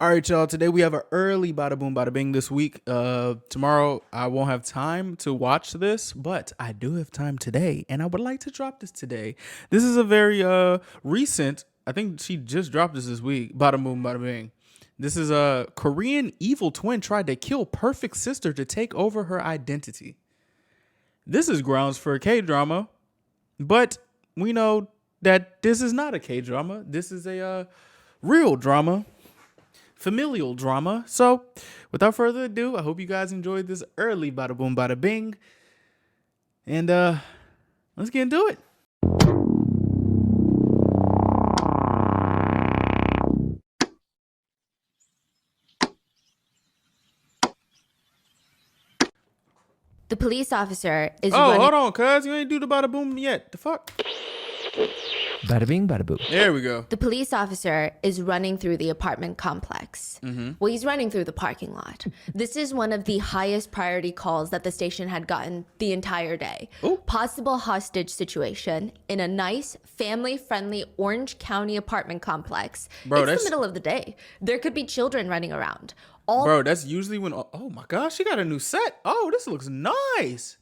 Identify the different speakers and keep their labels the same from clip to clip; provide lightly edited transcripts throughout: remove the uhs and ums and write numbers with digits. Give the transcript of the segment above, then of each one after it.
Speaker 1: All right, y'all. Today we have an early bada boom bada bing this week. Tomorrow I won't have time to watch this, but I do have time today, and I would like to drop this today. This is a very recent. I think she just dropped this week. Bada boom bada bing. This is a Korean evil twin tried to kill perfect sister to take over her identity. This is grounds for a K-drama, but we know that this is not a K-drama. This is a real drama. Familial drama. So, without further ado, I hope you guys enjoyed this early bada boom bada bing. And let's get into it.
Speaker 2: The police officer is
Speaker 1: hold on, cuz. You ain't do the bada boom yet. The fuck?
Speaker 3: Bada bing, bada boom.
Speaker 1: There we go.
Speaker 2: The police officer is running through the apartment complex. Well, he's running through the parking lot. This is one of the highest priority calls that the station had gotten the entire day.
Speaker 1: Ooh.
Speaker 2: Possible hostage situation in a nice, family-friendly Orange County apartment complex.
Speaker 1: Bro,
Speaker 2: it's the middle of the day. There could be children running around.
Speaker 1: Bro, that's usually when... Oh, my gosh. She got a new set. Oh, this looks nice.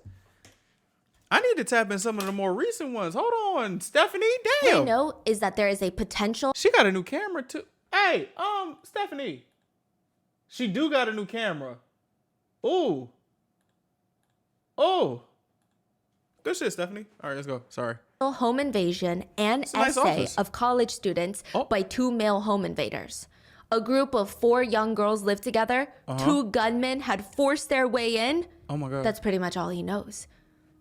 Speaker 1: I need to tap in some of the more recent ones. Hold on, Stephanie. Damn.
Speaker 2: What I know is that there is a potential...
Speaker 1: She got a new camera, too. Hey, Stephanie. She do got a new camera. Ooh. Oh. Good shit, Stephanie. All right, let's go. Sorry.
Speaker 2: home invasion and
Speaker 1: a nice
Speaker 2: essay
Speaker 1: office.
Speaker 2: of college students by two male home invaders. A group of 4 young girls lived together. 2 gunmen had forced their way in.
Speaker 1: Oh, my God.
Speaker 2: That's pretty much all he knows.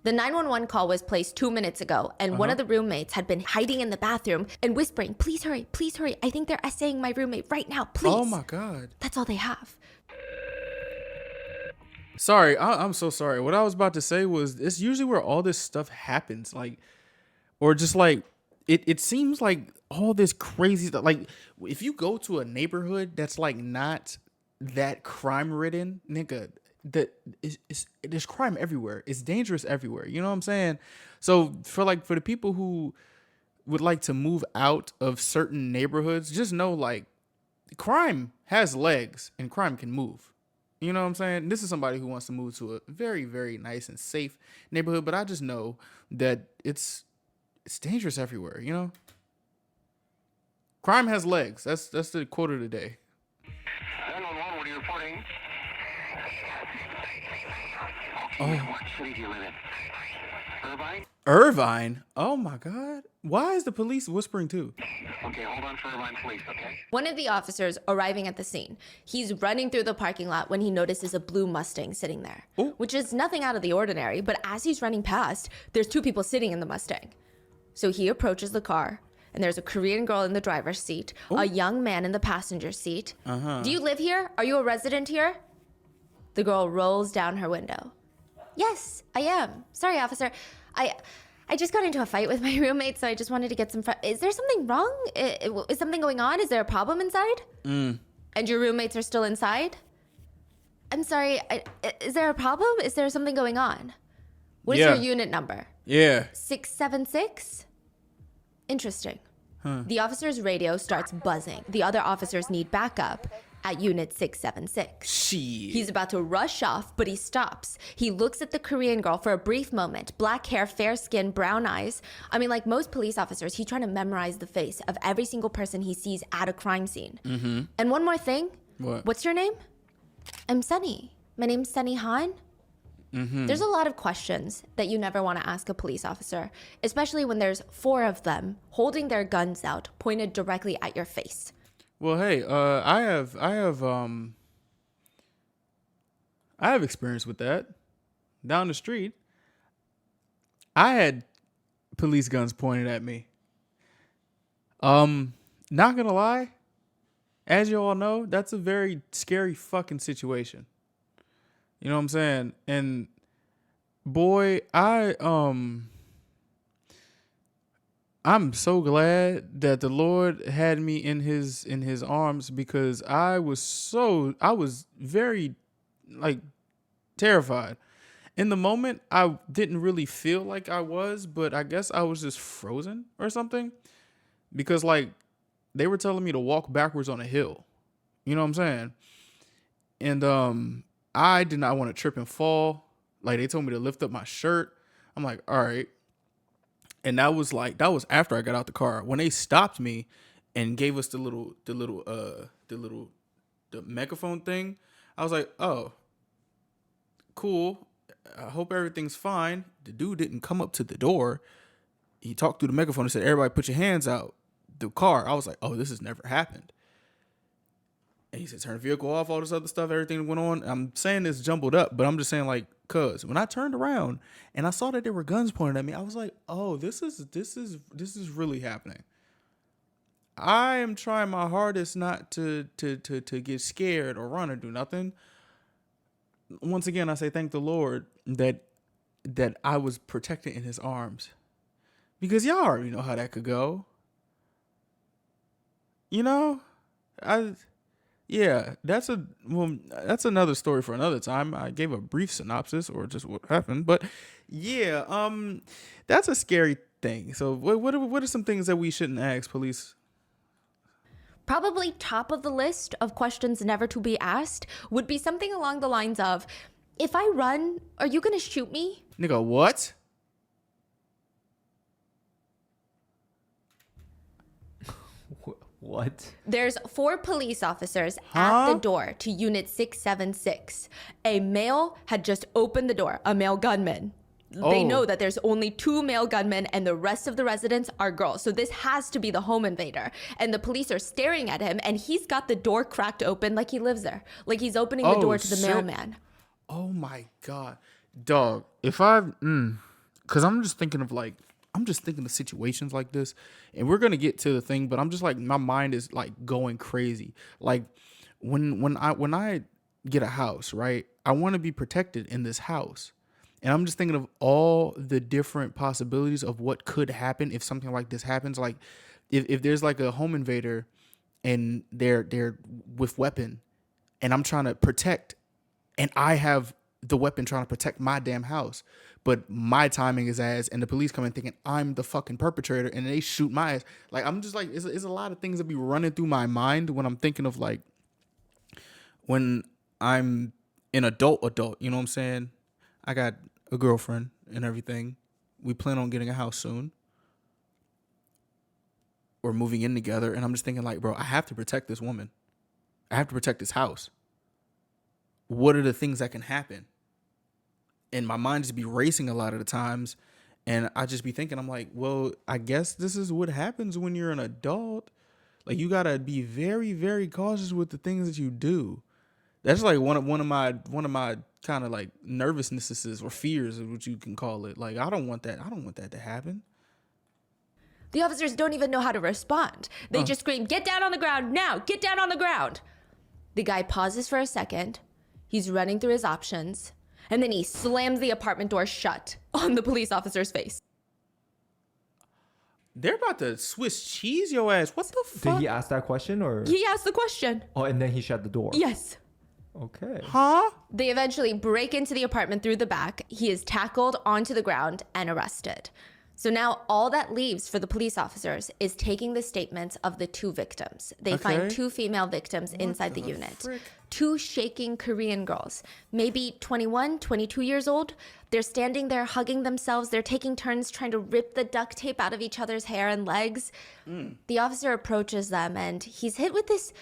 Speaker 2: The 911 call was placed 2 minutes ago, and one of the roommates had been hiding in the bathroom and whispering, "Please hurry, please hurry. I think they're essaying my roommate right now, please."
Speaker 1: Oh, my God.
Speaker 2: That's all they have.
Speaker 1: Sorry, I'm so sorry. What I was about to say was it's usually where all this stuff happens. Like, or just like, it seems like all this crazy stuff. Like, if you go to a neighborhood that's like not that crime ridden, nigga, there's crime everywhere. It's dangerous everywhere. You know what I'm saying? So for the people who would like to move out of certain neighborhoods, just know like crime has legs and crime can move. You know what I'm saying? This is somebody who wants to move to a very, very nice and safe neighborhood, but I just know that it's dangerous everywhere, you know? Crime has legs. That's the quote of the day.
Speaker 4: 911, what are you reporting?
Speaker 1: Oh.
Speaker 4: What city do you live in? Irvine?
Speaker 1: Irvine? Oh my God. Why is the police whispering too?
Speaker 4: Okay, hold on for Irvine Police, okay?
Speaker 2: One of the officers arriving at the scene. He's running through the parking lot when he notices a blue Mustang sitting there,
Speaker 1: Ooh.
Speaker 2: which is nothing out of the ordinary. But as he's running past, there's 2 people sitting in the Mustang. So he approaches the car, and there's a Korean girl in the driver's seat, a young man in the passenger seat. Do you live here? Are you a resident here? The girl rolls down her window. Yes, I am. Sorry, officer. I just got into a fight with my roommate, so I just wanted to get some... Is there something wrong? Is something going on? Is there a problem inside? And your roommates are still inside? I'm sorry. Is there a problem? Is there something going on? What is your unit number?
Speaker 1: Yeah.
Speaker 2: 676? Interesting. The officer's radio starts buzzing. The other officers need backup at unit 676.
Speaker 1: Shit.
Speaker 2: He's about to rush off, but he stops. He looks at the Korean girl for a brief moment. Black hair, fair skin, brown eyes. I mean, like most police officers, he's trying to memorize the face of every single person he sees at a crime scene. And one more thing.
Speaker 1: What?
Speaker 2: What's your name? I'm Sunny. My name's Sunny Han. There's a lot of questions that you never want to ask a police officer, especially when there's 4 of them holding their guns out, pointed directly at your face.
Speaker 1: Well, hey, I have experience with that. Down the street, I had police guns pointed at me. Not gonna lie, as you all know, that's a very scary fucking situation. You know what I'm saying? And boy, I'm so glad that the Lord had me in his arms, because I was very like terrified. In the moment, I didn't really feel like I was, but I guess I was just frozen or something, because like they were telling me to walk backwards on a hill. You know what I'm saying? And I did not want to trip and fall. Like, they told me to lift up my shirt. I'm like, all right. And that was after I got out the car. When they stopped me and gave us the megaphone thing, I was like, oh, cool. I hope everything's fine. The dude didn't come up to the door. He talked through the megaphone and said, everybody put your hands out the car. I was like, oh, this has never happened. And he said, turn the vehicle off, all this other stuff, everything went on. I'm saying this jumbled up, but I'm just saying, like, cuz when I turned around and I saw that there were guns pointed at me, I was like, oh, this is really happening. I am trying my hardest not to get scared or run or do nothing. Once again, I say thank the Lord that I was protected in his arms. Because y'all already know how that could go. You know? Yeah, that's another story for another time. I gave a brief synopsis or just what happened, but yeah, that's a scary thing. So what are some things that we shouldn't ask police?
Speaker 2: Probably top of the list of questions never to be asked would be something along the lines of, if I run, are you gonna shoot me?
Speaker 1: Nigga, what?
Speaker 3: What?
Speaker 2: There's 4 police officers at the door to Unit 676. A male had just opened the door, a male gunman. They know that there's only 2 male gunmen and the rest of the residents are girls. So this has to be the home invader. And the police are staring at him and he's got the door cracked open like he lives there. Like he's opening the door to the mailman.
Speaker 1: Oh my God. Dog, if cause I'm just thinking of situations like this, and we're gonna get to the thing, but I'm just like, my mind is like going crazy. Like when I get a house, right? I want to be protected in this house, and I'm just thinking of all the different possibilities of what could happen if something like this happens. Like if there's like a home invader, and they're with weapon, and I'm trying to protect, and I have the weapon trying to protect my damn house. But my timing is ass, and the police come in thinking I'm the fucking perpetrator, and they shoot my ass. Like, I'm just like, it's a lot of things that be running through my mind when I'm thinking of, like, when I'm an adult, you know what I'm saying? I got a girlfriend and everything. We plan on getting a house soon. We're moving in together, and I'm just thinking, like, bro, I have to protect this woman. I have to protect this house. What are the things that can happen? And my mind just be racing a lot of the times. And I just be thinking, I'm like, well, I guess this is what happens when you're an adult. Like, you got to be very, very cautious with the things that you do. That's like one of my kind of like nervousnesses or fears, what you can call it. Like, I don't want that to happen.
Speaker 2: The officers don't even know how to respond. They just scream, get down on the ground now, get down on the ground. The guy pauses for a second. He's running through his options. And then he slams the apartment door shut on the police officer's face.
Speaker 1: They're about to Swiss cheese your ass. What the fuck?
Speaker 3: Did he ask that question or?
Speaker 2: He asked the question.
Speaker 3: Oh, and then he shut the door.
Speaker 2: Yes.
Speaker 3: Okay.
Speaker 1: Huh?
Speaker 2: They eventually break into the apartment through the back. He is tackled onto the ground and arrested. So now all that leaves for the police officers is taking the statements of the 2 victims. They find 2 female victims inside the unit.
Speaker 1: Frick?
Speaker 2: 2 shaking Korean girls, maybe 21, 22 years old. They're standing there hugging themselves. They're taking turns trying to rip the duct tape out of each other's hair and legs. The officer approaches them and he's hit with this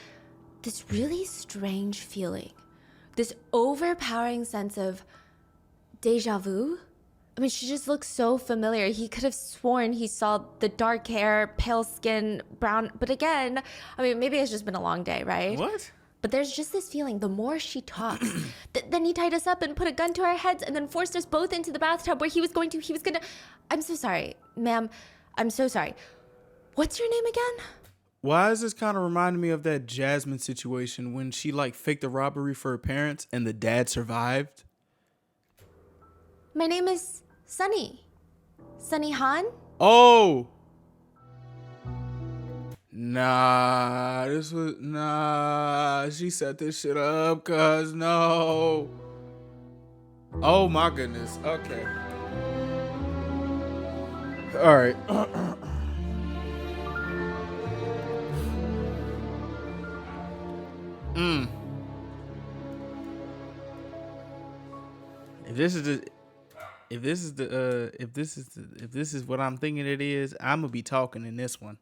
Speaker 2: really strange feeling. This overpowering sense of deja vu. I mean, she just looks so familiar. He could have sworn he saw the dark hair, pale skin, brown. But again, I mean, maybe it's just been a long day, right?
Speaker 1: What?
Speaker 2: But there's just this feeling, the more she talks, then he tied us up and put a gun to our heads and then forced us both into the bathtub where he was gonna, I'm so sorry, ma'am. I'm so sorry. What's your name again?
Speaker 1: Why is this kind of reminding me of that Jasmine situation when she like faked a robbery for her parents and the dad survived?
Speaker 2: My name is Sunny. Sunny Han?
Speaker 1: Oh! She set this shit up, cuz no. Oh my goodness. Okay. All right. If this is the if this is what I'm thinking it is, I'm gonna be talking in this one.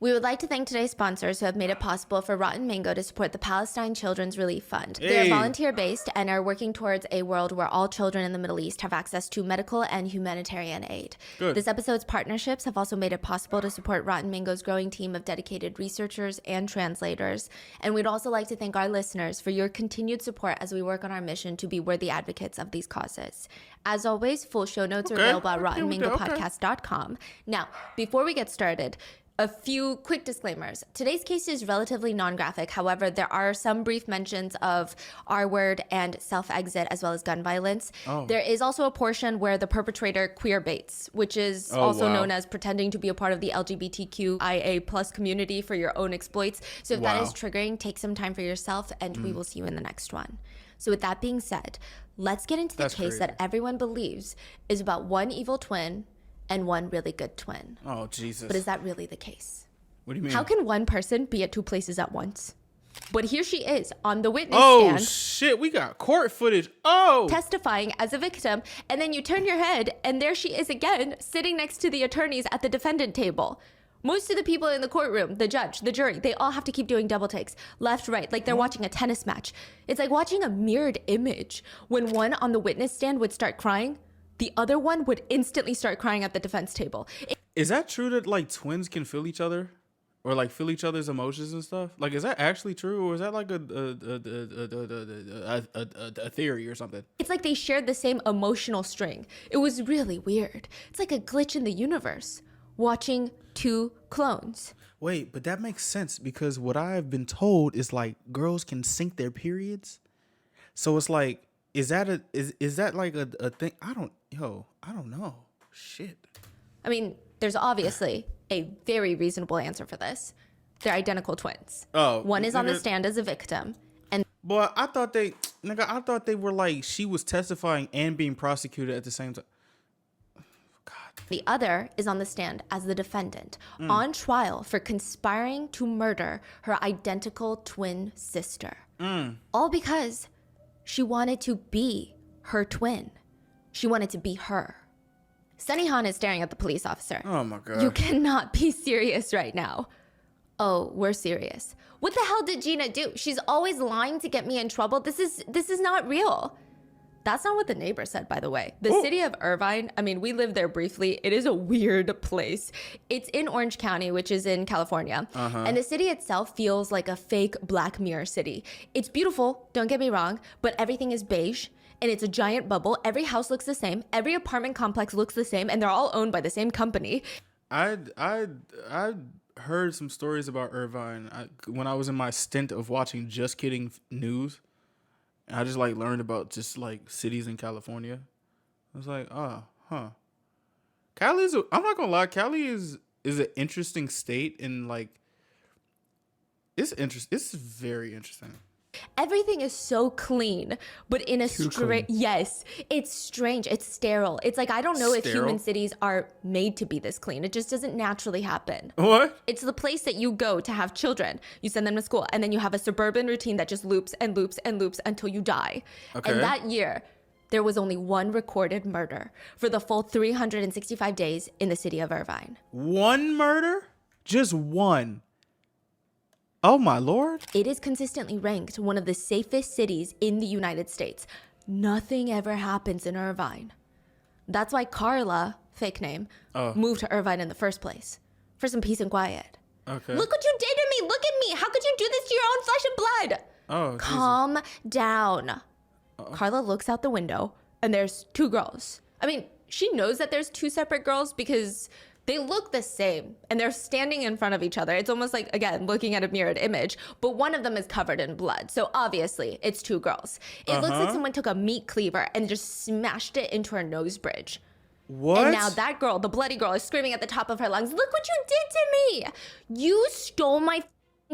Speaker 2: We would like to thank today's sponsors who have made it possible for Rotten Mango to support the Palestine Children's Relief Fund. They
Speaker 1: Hey.
Speaker 2: are volunteer-based and are working towards a world where all children in the Middle East have access to medical and humanitarian aid.
Speaker 1: Good.
Speaker 2: This episode's partnerships have also made it possible to support Rotten Mango's growing team of dedicated researchers and translators. And we'd also like to thank our listeners for your continued support as we work on our mission to be worthy advocates of these causes. As always, full show notes are
Speaker 1: Okay.
Speaker 2: available at
Speaker 1: Okay, with that, okay.
Speaker 2: rottenmangopodcast.com. Now, before we get started, a few quick disclaimers. Today's case is relatively non-graphic. However, there are some brief mentions of R-word and self-exit as well as gun violence.
Speaker 1: Oh.
Speaker 2: There is also a portion where the perpetrator queer baits, which is
Speaker 1: Oh,
Speaker 2: also
Speaker 1: wow.
Speaker 2: known as pretending to be a part of the LGBTQIA plus community for your own exploits. So if that
Speaker 1: Wow.
Speaker 2: is triggering, take some time for yourself and we will see you in the next one. So with that being said, let's get into the
Speaker 1: That's
Speaker 2: case
Speaker 1: crazy.
Speaker 2: that everyone believes is about one evil twin and one really good twin.
Speaker 1: Oh Jesus!
Speaker 2: But is that really the case?
Speaker 1: What do you mean?
Speaker 2: How can one person be at two places at once? But here she is on the witness
Speaker 1: Oh
Speaker 2: stand
Speaker 1: shit! We got court footage. Oh.
Speaker 2: testifying as a victim, and then you turn your head and there she is again sitting next to the attorneys at the defendant table. Most of the people in the courtroom, the judge, the jury, they all have to keep doing double takes, left, right, like they're watching a tennis match. It's like watching a mirrored image. When one on the witness stand would start crying, the other one would instantly start crying at the defense table.
Speaker 1: Is that true that like twins can feel each other, or like feel each other's emotions and stuff? Like, is that actually true, or is that like a theory or something?
Speaker 2: It's like they shared the same emotional string. It was really weird. It's like a glitch in the universe. Watching two clones.
Speaker 1: Wait, but that makes sense because what I've been told is like girls can sync their periods. So it's like, is that like a thing? I don't know. Shit.
Speaker 2: I mean, there's obviously a very reasonable answer for this. They're identical twins.
Speaker 1: Oh,
Speaker 2: One is on the
Speaker 1: nigga.
Speaker 2: stand as a victim, and
Speaker 1: Boy, I thought they were like she was testifying and being prosecuted at the same time.
Speaker 2: the other is on the stand as the defendant on trial for conspiring to murder her identical twin sister. All because she wanted to be her twin. She wanted to be her. Sunny Han is staring at the police officer.
Speaker 1: Oh my god.
Speaker 2: You cannot be serious right now. Oh, we're serious. What the hell did Gina do? She's always lying to get me in trouble. This is not real. That's not what the neighbor said, by the way. The city of Irvine, I mean, we lived there briefly. It is a weird place. It's in Orange County, which is in California. And the city itself feels like a fake Black Mirror city. It's beautiful, don't get me wrong, but everything is beige. And it's a giant bubble. Every house looks the same. Every apartment complex looks the same. And they're all owned by the same company.
Speaker 1: I heard some stories about Irvine when I was in my stint of watching Just Kidding news. I just like learned about just like cities in California. I was like, oh, huh. Cali is. I'm not gonna lie. Cali is an interesting state, and like, it's interesting. It's very interesting.
Speaker 2: Everything is so clean, but in a
Speaker 3: Too
Speaker 2: strange.
Speaker 3: clean.
Speaker 2: Yes, it's strange. It's sterile. It's like I don't know if
Speaker 1: Sterile?
Speaker 2: human cities are made to be this clean. It just doesn't naturally happen.
Speaker 1: What?
Speaker 2: It's the place that you go to have children. You send them to school, and then you have a suburban routine that just loops and loops and loops until you die.
Speaker 1: Okay.
Speaker 2: And that year, there was only one recorded murder for the full 365 days in the city of Irvine.
Speaker 1: One murder? Just one. Oh my lord.
Speaker 2: It is consistently ranked one of the safest cities in the United States. Nothing ever happens in Irvine. That's why Carla, fake name, moved to Irvine in the first place. For some peace and quiet.
Speaker 1: Okay.
Speaker 2: Look what you did to me! Look at me! How could you do this to your own flesh and blood?
Speaker 1: Oh, Jesus.
Speaker 2: Calm down. Carla looks out the window and there's two girls. I mean, she knows that there's two separate girls because they look the same and they're standing in front of each other. It's almost like, again, looking at a mirrored image, but one of them is covered in blood. So obviously it's two girls. It looks like someone took a meat cleaver and just smashed it into her nose bridge.
Speaker 1: What?
Speaker 2: And now that girl, the bloody girl, is screaming at the top of her lungs, look what you did to me. You stole my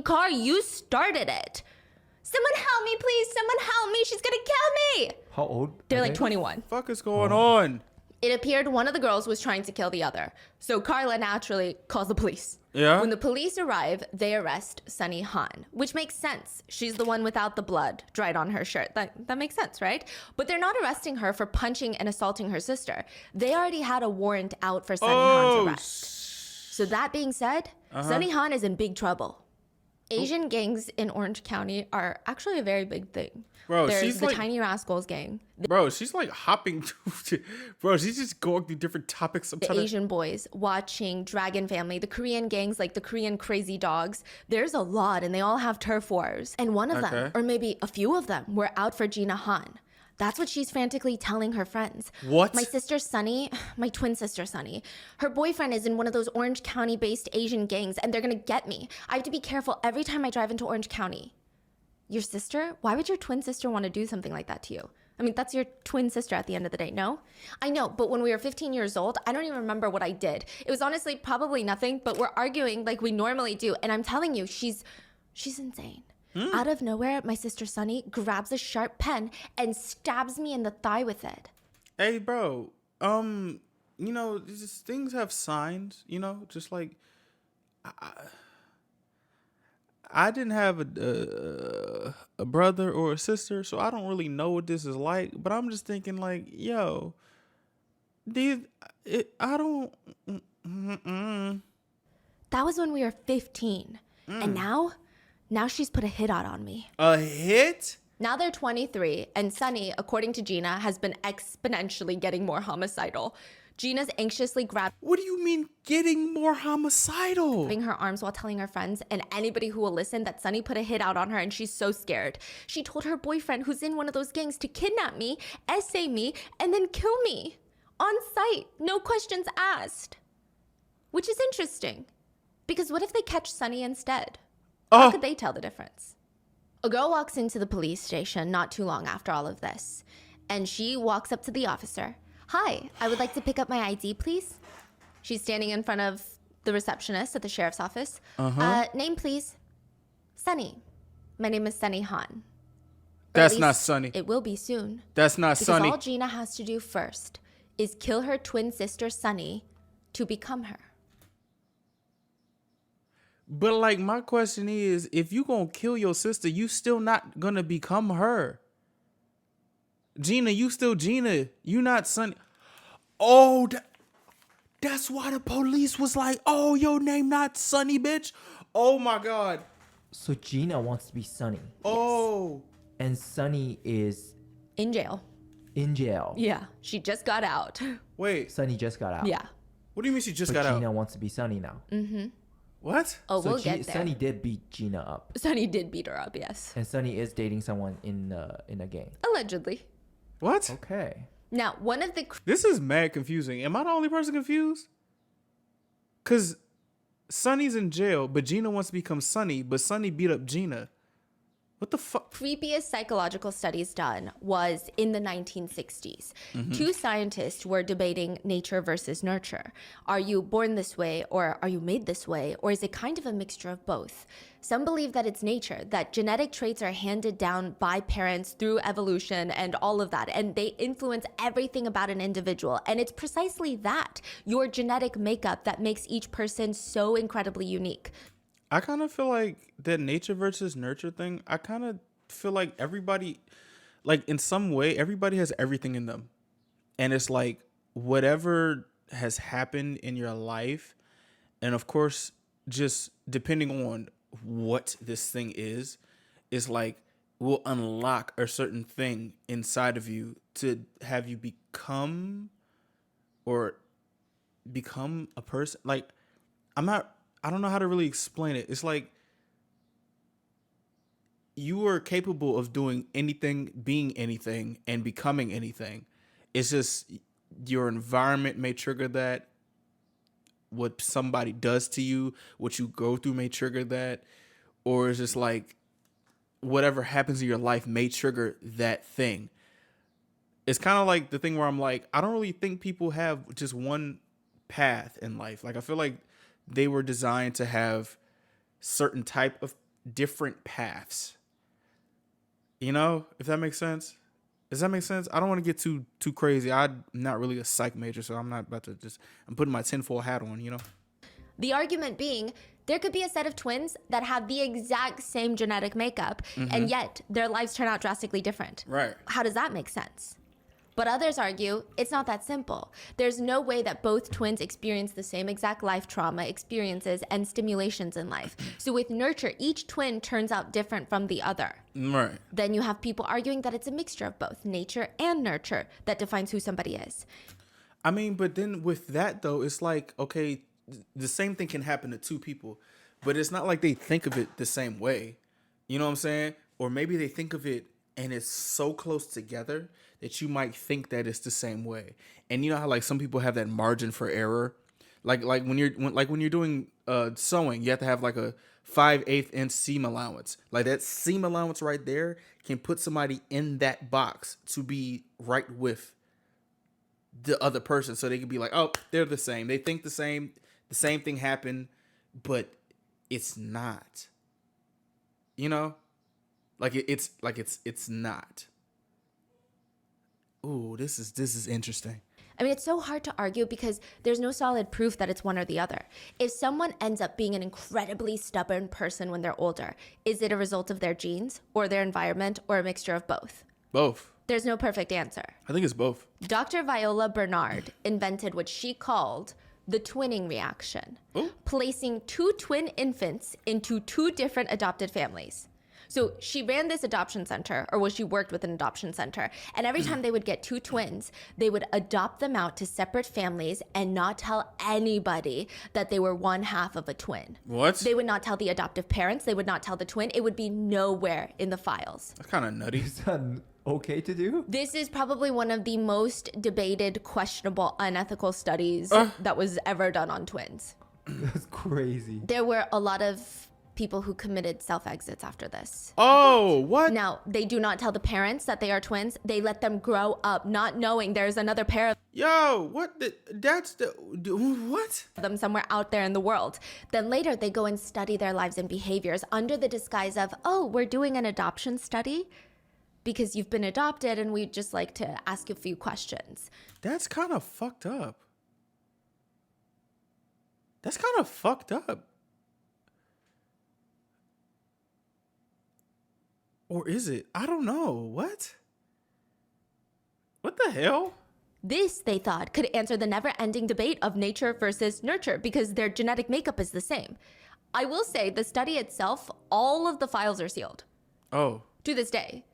Speaker 2: car. You started it. Someone help me, please. Someone help me. She's gonna kill me.
Speaker 3: How old?
Speaker 2: They're
Speaker 3: are
Speaker 2: like
Speaker 3: they?
Speaker 2: 21.
Speaker 1: fuck is going on?
Speaker 2: It appeared one of the girls was trying to kill the other. So Carla naturally calls the police.
Speaker 1: Yeah.
Speaker 2: When the police arrive, they arrest Sunny Han, which makes sense. She's the one without the blood dried on her shirt. That makes sense, right? But they're not arresting her for punching and assaulting her sister. They already had a warrant out for Sunny Han's arrest. So that being said, Sunny Han is in big trouble. Asian gangs in Orange County are actually a very big thing.
Speaker 1: Bro,
Speaker 2: There's
Speaker 1: she's
Speaker 2: the
Speaker 1: like-
Speaker 2: Tiny Rascals gang,
Speaker 1: Bro, she's like hopping. Bro, she's just going through different topics.
Speaker 2: the Asian boys, watching Dragon Family, the Korean gangs like the Korean Crazy Dogs. There's a lot, and they all have turf wars. And one of them,
Speaker 1: Okay.
Speaker 2: or maybe a few of them, were out for Gina Han. That's what she's frantically telling her friends.
Speaker 1: What?
Speaker 2: My sister Sunny, my twin sister Sunny, her boyfriend is in one of those Orange County-based Asian gangs, and they're gonna get me. I have to be careful every time I drive into Orange County. Your sister? Why would your twin sister want to do something like that to you? I mean, that's your twin sister at the end of the day, no? I know, but when we were 15 years old, I don't even remember what I did. It was honestly probably nothing, but we're arguing like we normally do. And I'm telling you, she's insane. Out of nowhere, my sister Sunny grabs a sharp pen and stabs me in the thigh with it.
Speaker 1: Hey, bro. You know, just things have signs. You know, just like I didn't have a brother or a sister, so I don't really know what this is like. But I'm just thinking, like, yo, I don't.
Speaker 2: That was when we were 15. And now she's put a hit out on me.
Speaker 1: A hit?
Speaker 2: Now they're 23, and Sunny, according to Gina, has been exponentially getting more homicidal. Gina's anxiously grabbing
Speaker 1: What do you mean getting more homicidal?
Speaker 2: her arms while telling her friends and anybody who will listen that Sunny put a hit out on her, and she's so scared. She told her boyfriend, who's in one of those gangs, to kidnap me, essay me, and then kill me. On sight, no questions asked. Which is interesting, because what if they catch Sunny instead? How could they tell the difference? A girl walks into the police station not too long after all of this, and she walks up to the officer. Hi, I would like to pick up my ID, please. She's standing in front of the receptionist at the sheriff's office. Name, please. Sunny. My name is Sunny Han. Or at
Speaker 1: That's not
Speaker 2: least
Speaker 1: Sunny.
Speaker 2: It will be soon.
Speaker 1: That's not
Speaker 2: Because
Speaker 1: Sunny.
Speaker 2: all Gina has to do first is kill her twin sister Sunny to become her.
Speaker 1: But like my question is, if you gonna kill your sister, you still not gonna become her. Gina, you still Gina. You not Sunny. Oh, that's why the police was like, oh, your name not Sunny, bitch. Oh my God.
Speaker 3: So Gina wants to be Sunny,
Speaker 1: Oh.
Speaker 3: and Sunny is
Speaker 2: In jail.
Speaker 3: in jail.
Speaker 2: Yeah. She just got out.
Speaker 1: Wait,
Speaker 3: Sunny just got out.
Speaker 2: Yeah.
Speaker 1: what do you mean she just
Speaker 3: But
Speaker 1: got
Speaker 3: Gina
Speaker 1: out?
Speaker 3: wants to be Sunny now.
Speaker 1: What?
Speaker 2: Oh,
Speaker 3: So
Speaker 2: we'll get there.
Speaker 3: Sunny did beat Gina up,
Speaker 2: Sunny did beat her up, yes.
Speaker 3: and Sunny is dating someone in a gang.
Speaker 2: Allegedly.
Speaker 1: What?
Speaker 3: Okay.
Speaker 2: Now, one of the
Speaker 1: This is mad confusing. Am I the only person confused? Cause Sunny's in jail, but Gina wants to become Sunny, but Sunny beat up Gina. What the fuck?
Speaker 2: creepiest psychological studies done was in the 1960s. Two scientists were debating nature versus nurture. Are you born this way, or are you made this way, or is it kind of a mixture of both? Some believe that it's nature, that genetic traits are handed down by parents through evolution and all of that, and they influence everything about an individual. And it's precisely that, your genetic makeup, that makes each person so incredibly unique.
Speaker 1: I kind of feel like that nature versus nurture thing. I kind of feel like everybody, like in some way, everybody has everything in them. And it's like whatever has happened in your life. And of course, just depending on what this thing is like will unlock a certain thing inside of you to have you become a person. Like, I don't know how to really explain it. It's like you are capable of doing anything, being anything, and becoming anything. It's just your environment may trigger that. What somebody does to you, what you go through may trigger that. Or it's just like whatever happens in your life may trigger that thing. It's kind of like the thing where I'm like, I don't really think people have just one path in life. Like, I feel like they were designed to have certain type of different paths. You know, if that makes sense. Does that make sense? I don't want to get too crazy. I'm not really a psych major, so I'm not about to I'm putting my tinfoil hat on, you know?
Speaker 2: The argument being, there could be a set of twins that have the exact same genetic makeup, and yet their lives turn out drastically different.
Speaker 1: Right.
Speaker 2: How does that make sense? But others argue it's not that simple. There's no way that both twins experience the same exact life trauma, experiences, and stimulations in life. So with nurture, each twin turns out different from the other.
Speaker 1: Right.
Speaker 2: Then you have people arguing that it's a mixture of both nature and nurture that defines who somebody is.
Speaker 1: I mean, but then with that though, it's like, okay, the same thing can happen to two people, but it's not like they think of it the same way. You know what I'm saying? Or maybe they think of it and it's so close together that you might think that it's the same way. And you know how like some people have that margin for error, like when you're doing sewing, you have to have like a 5/8 inch seam allowance. Like that seam allowance right there can put somebody in that box to be right with the other person, so they could be like, oh, they're the same. They think the same thing happened, but it's not. You know, like it's not. Ooh, this is interesting.
Speaker 2: I mean, it's so hard to argue because there's no solid proof that it's one or the other. If someone ends up being an incredibly stubborn person when they're older, is it a result of their genes or their environment or a mixture of both?
Speaker 1: Both.
Speaker 2: There's no perfect answer.
Speaker 1: I think it's both.
Speaker 2: Dr. Viola Bernard invented what she called the twinning reaction, placing two twin infants into two different adopted families. So she ran this adoption center, or she worked with an adoption center, and every time they would get two twins, they would adopt them out to separate families and not tell anybody that they were one half of a twin.
Speaker 1: What?
Speaker 2: They would not tell the adoptive parents. They would not tell the twin. It would be nowhere in the files.
Speaker 1: That's kind of nutty.
Speaker 3: Is that okay to do?
Speaker 2: This is probably one of the most debated, questionable, unethical studies that was ever done on twins.
Speaker 3: That's crazy.
Speaker 2: There were a lot of people who committed self-exits after this.
Speaker 1: Oh, what?
Speaker 2: Now, they do not tell the parents that they are twins. They let them grow up not knowing there's another pair of
Speaker 1: Yo, what? What?
Speaker 2: them somewhere out there in the world. Then later, they go and study their lives and behaviors under the disguise of, oh, we're doing an adoption study because you've been adopted and we'd just like to ask you a few questions.
Speaker 1: That's kind of fucked up. That's kind of fucked up. Or is it? I don't know. What? What the hell?
Speaker 2: This, they thought, could answer the never-ending debate of nature versus nurture because their genetic makeup is the same. I will say the study itself, all of the files are sealed
Speaker 1: Oh.
Speaker 2: to this day.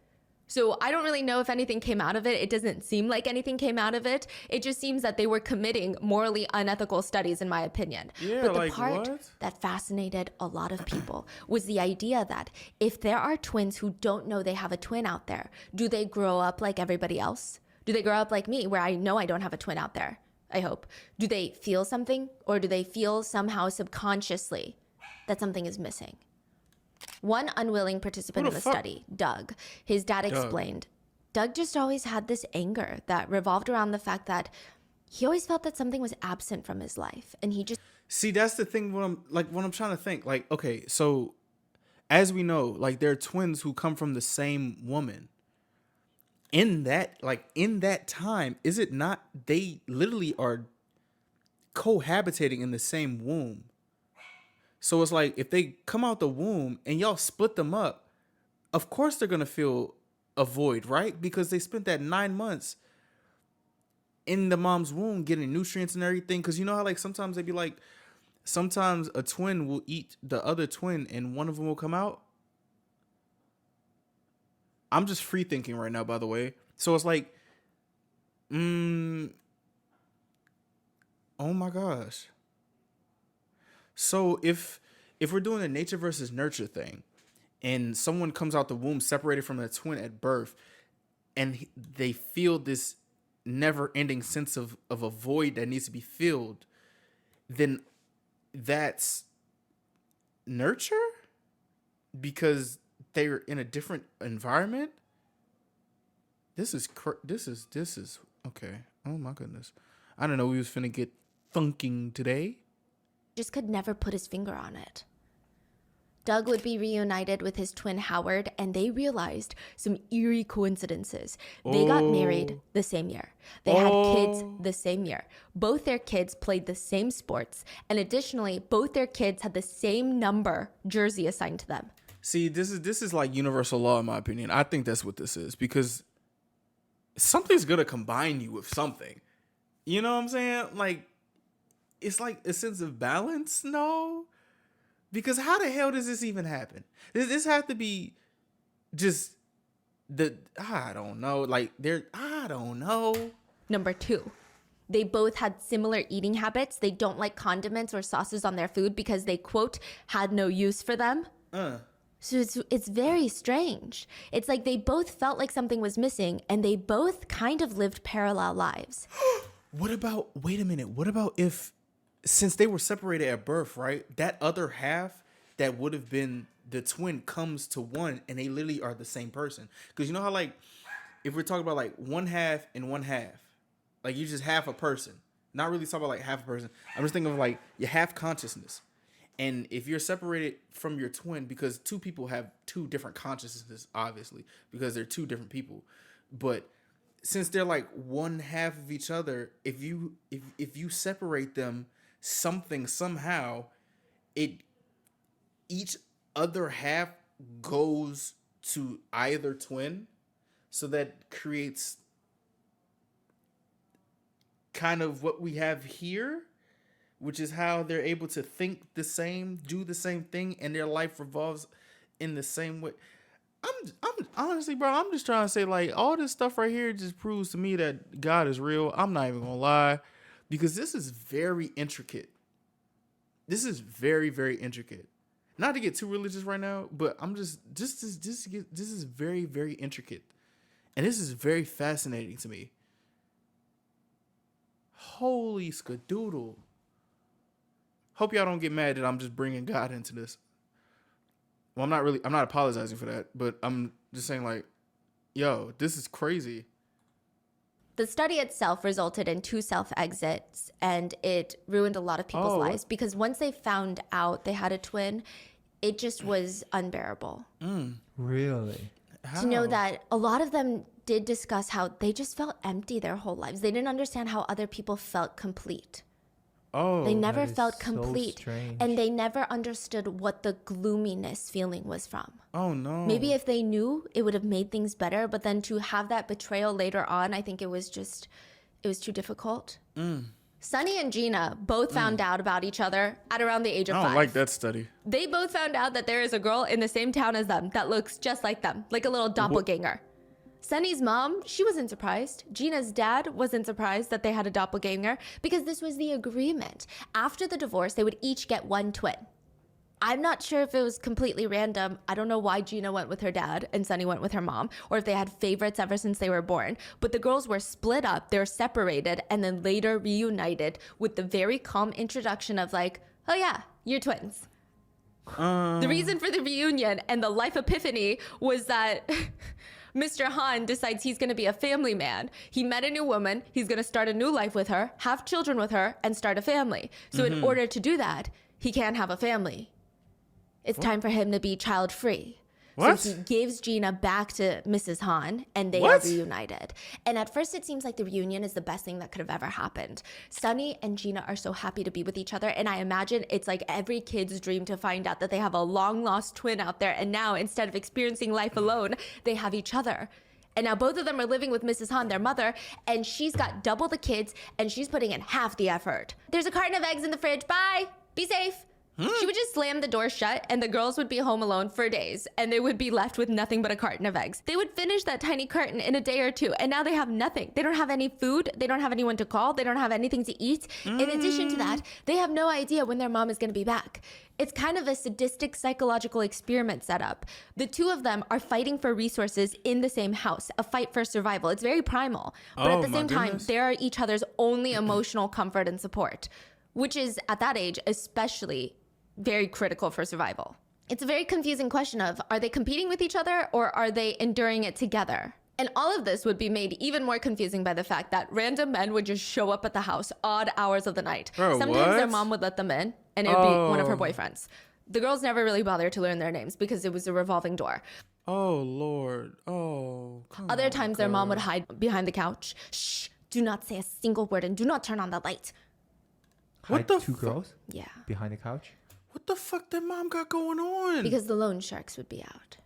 Speaker 2: So I don't really know if anything came out of it. It doesn't seem like anything came out of it. It just seems that they were committing morally unethical studies, in my opinion.
Speaker 1: Yeah,
Speaker 2: but the
Speaker 1: like,
Speaker 2: part
Speaker 1: what?
Speaker 2: that fascinated a lot of people was the idea that if there are twins who don't know they have a twin out there, do they grow up like everybody else? Do they grow up like me, where I know I don't have a twin out there? I hope. Do they feel something, or do they feel somehow subconsciously that something is missing? One unwilling participant
Speaker 1: Who
Speaker 2: in
Speaker 1: the
Speaker 2: the
Speaker 1: fuck?
Speaker 2: study, Doug, his dad explained, Doug just always had this anger that revolved around the fact that he always felt that something was absent from his life. And he just
Speaker 1: See, that's the thing when I'm trying to think. Like, okay, so as we know, like there are twins who come from the same woman. In that time, is it not they literally are cohabitating in the same womb? So it's like if they come out the womb and y'all split them up, of course they're gonna feel a void, right? Because they spent that 9 months in the mom's womb getting nutrients and everything. Because you know how like sometimes they be like, sometimes a twin will eat the other twin and one of them will come out. I'm just free thinking right now, by the way. So it's like, oh my gosh. So if we're doing a nature versus nurture thing, and someone comes out the womb separated from a twin at birth, and they feel this never-ending sense of a void that needs to be filled, then that's nurture because they're in a different environment. This is okay. Oh my goodness, I don't know. We was finna get thunking today.
Speaker 2: just could never put his finger on it. Doug would be reunited with his twin Howard, and they realized some eerie coincidences. They got married the same year. They had kids the same year. Both their kids played the same sports, and additionally, both their kids had the same number jersey assigned to them.
Speaker 1: See, this is like universal law in my opinion. I think that's what this is, because something's gonna combine you with something. You know what I'm saying? Like, it's like a sense of balance. No, because how the hell does this even happen? This have to be just I don't know. Like, I don't know.
Speaker 2: Number 2, they both had similar eating habits. They don't like condiments or sauces on their food because they, quote, had no use for them. So it's very strange. It's like they both felt like something was missing, and they both kind of lived parallel lives.
Speaker 1: Wait a minute. What about if, since they were separated at birth, right? That other half that would have been the twin comes to one, and they literally are the same person. Because you know how, like, if we're talking about like one half and one half, like you just half a person. Not really talking about like half a person. I'm just thinking of like your half consciousness. And if you're separated from your twin, because two people have two different consciousnesses, obviously, because they're two different people. But since they're like one half of each other, if you separate them somehow, each other half goes to either twin. So that creates kind of what we have here, which is how they're able to think the same, do the same thing, and their life revolves in the same way. I'm honestly, bro, I'm just trying to say, like, all this stuff right here just proves to me that God is real. I'm not even gonna lie, because this is very intricate. This is very, very intricate. Not to get too religious right now, but I'm this is very, very intricate, and this is very fascinating to me. Holy skadoodle. Hope y'all don't get mad that I'm just bringing God into this. Well, I'm not apologizing for that, but I'm just saying, like, yo, this is crazy.
Speaker 2: The study itself resulted in 2 self-exits, and it ruined a lot of people's lives because once they found out they had a twin, it just was unbearable.
Speaker 3: Really?
Speaker 2: To know that a lot of them did discuss how they just felt empty their whole lives. They didn't understand how other people felt complete. They never felt complete,
Speaker 3: strange.
Speaker 2: and they never understood what the gloominess feeling was from.
Speaker 1: Oh no.
Speaker 2: Maybe if they knew, it would have made things better, but then to have that betrayal later on, I think it was too difficult. Sunny and Gina both found out about each other at around the age of 5.
Speaker 1: I don't like that study.
Speaker 2: They both found out that there is a girl in the same town as them that looks just like them, like a little doppelganger. Sunny's mom, she wasn't surprised. Gina's dad wasn't surprised that they had a doppelganger because this was the agreement. After the divorce, they would each get one twin. I'm not sure if it was completely random. I don't know why Gina went with her dad and Sunny went with her mom, or if they had favorites ever since they were born. But the girls were split up, they were separated, and then later reunited with the very calm introduction of like, oh yeah, you're twins. The reason for the reunion and the life epiphany was that Mr. Han decides he's going to be a family man. He met a new woman. He's going to start a new life with her, have children with her, and start a family. So in order to do that, he can't have a family. It's time for him to be child-free.
Speaker 1: What?
Speaker 2: So he gives Gina back to Mrs. Han, and they are reunited. And at first, it seems like the reunion is the best thing that could have ever happened. Sunny and Gina are so happy to be with each other, and I imagine it's like every kid's dream to find out that they have a long-lost twin out there, and now, instead of experiencing life alone, they have each other. And now both of them are living with Mrs. Han, their mother, and she's got double the kids, and she's putting in half the effort. There's a carton of eggs in the fridge. Bye. Be safe. She would just slam the door shut, and the girls would be home alone for days, and they would be left with nothing but a carton of eggs. They would finish that tiny carton in a day or two, and now they have nothing. They don't have any food. They don't have anyone to call. They don't have anything to eat. In addition to that, they have no idea when their mom is going to be back. It's kind of a sadistic psychological experiment set up. The two of them are fighting for resources in the same house, a fight for survival. It's very primal, but at the same time, they are each other's only emotional comfort and support, which is, at that age, especially very critical for survival. It's a very confusing question of, are they competing with each other or are they enduring it together? And all of this would be made even more confusing by the fact that random men would just show up at the house odd hours of the night.
Speaker 1: Bro,
Speaker 2: Sometimes their mom would let them in, and it would be one of her boyfriends. The girls never really bothered to learn their names because it was a revolving door.
Speaker 1: Oh Lord. Oh. Come
Speaker 2: Other
Speaker 1: on,
Speaker 2: times their mom would
Speaker 1: girl.
Speaker 2: hide behind the couch. Shh, do not say a single word and do not turn on the light.
Speaker 1: What
Speaker 3: Hide
Speaker 1: the
Speaker 3: two
Speaker 1: fu-
Speaker 3: girls
Speaker 2: Yeah,
Speaker 3: behind the couch?
Speaker 1: What the fuck that mom got going on?
Speaker 2: because the loan sharks would be out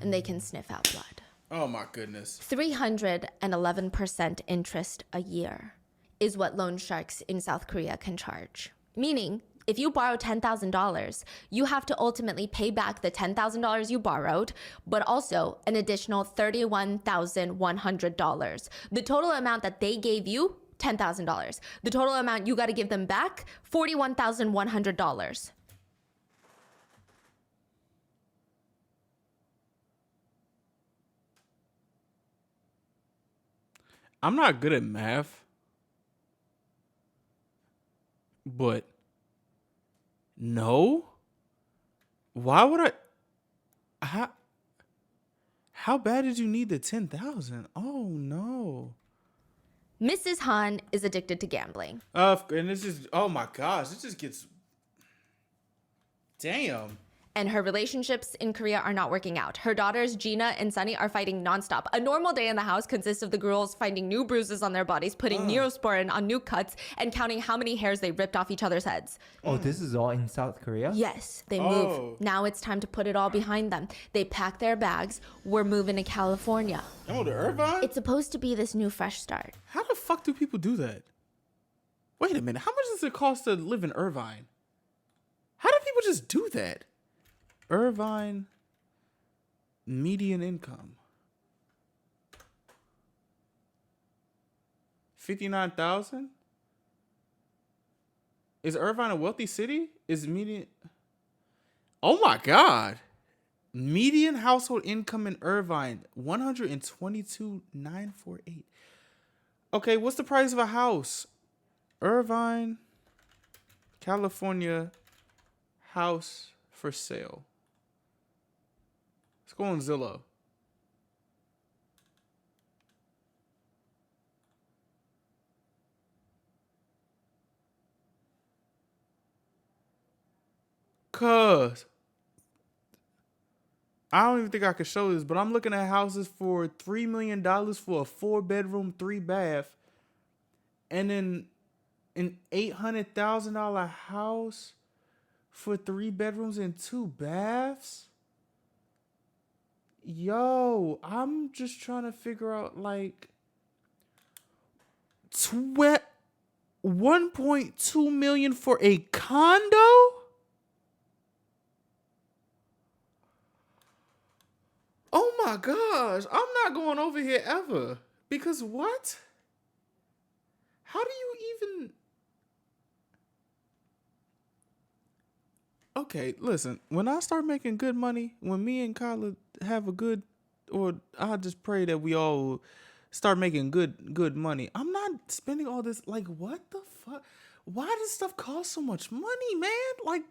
Speaker 2: and they can sniff out blood.
Speaker 1: Oh my goodness.
Speaker 2: 311% interest a year is what loan sharks in South Korea can charge. Meaning, if you borrow $10,000, you have to ultimately pay back the $10,000 you borrowed, but also an additional $31,100. The total amount that they gave you, $10,000. The total amount you got to give them back, $41,100.
Speaker 1: I'm not good at math, but no. Why would I? How bad did you need the 10,000? Oh no.
Speaker 2: Mrs. Han is addicted to gambling.
Speaker 1: And this is, oh my gosh, it just gets. Damn.
Speaker 2: And her relationships in Korea are not working out. Her daughters, Gina and Sunny, are fighting nonstop. A normal day in the house consists of the girls finding new bruises on their bodies, putting Neosporin on new cuts, and counting how many hairs they ripped off each other's heads.
Speaker 3: Oh, this is all in South Korea?
Speaker 2: Yes, they
Speaker 1: Oh.
Speaker 2: move. Now it's time to put it all behind them. They pack their bags. We're moving to California.
Speaker 1: Oh, the Irvine?
Speaker 2: It's supposed to be this new fresh start.
Speaker 1: How the fuck do people do that? Wait a minute. How much does it cost to live in Irvine? How do people just do that? Irvine median income 59,000. Is Irvine a wealthy city? Is median? Oh my god! Median household income in Irvine 122,948. Okay, what's the price of a house? Irvine, California, house for sale. Let's go on Zillow. Cuz I don't even think I could show this, but I'm looking at houses for $3 million for a 4-bedroom, 3-bath, and then an $800,000 house for 3 bedrooms and 2 baths. Yo, I'm just trying to figure out like 1.2 million for a condo? Oh my gosh, I'm not going over here ever. Because what? How do you even... Okay, listen, when I start making good money, when me and Kyla have a good, or I just pray that we all start making good money, I'm not spending all this, like, what the fuck? Why does stuff cost so much money, man? Like,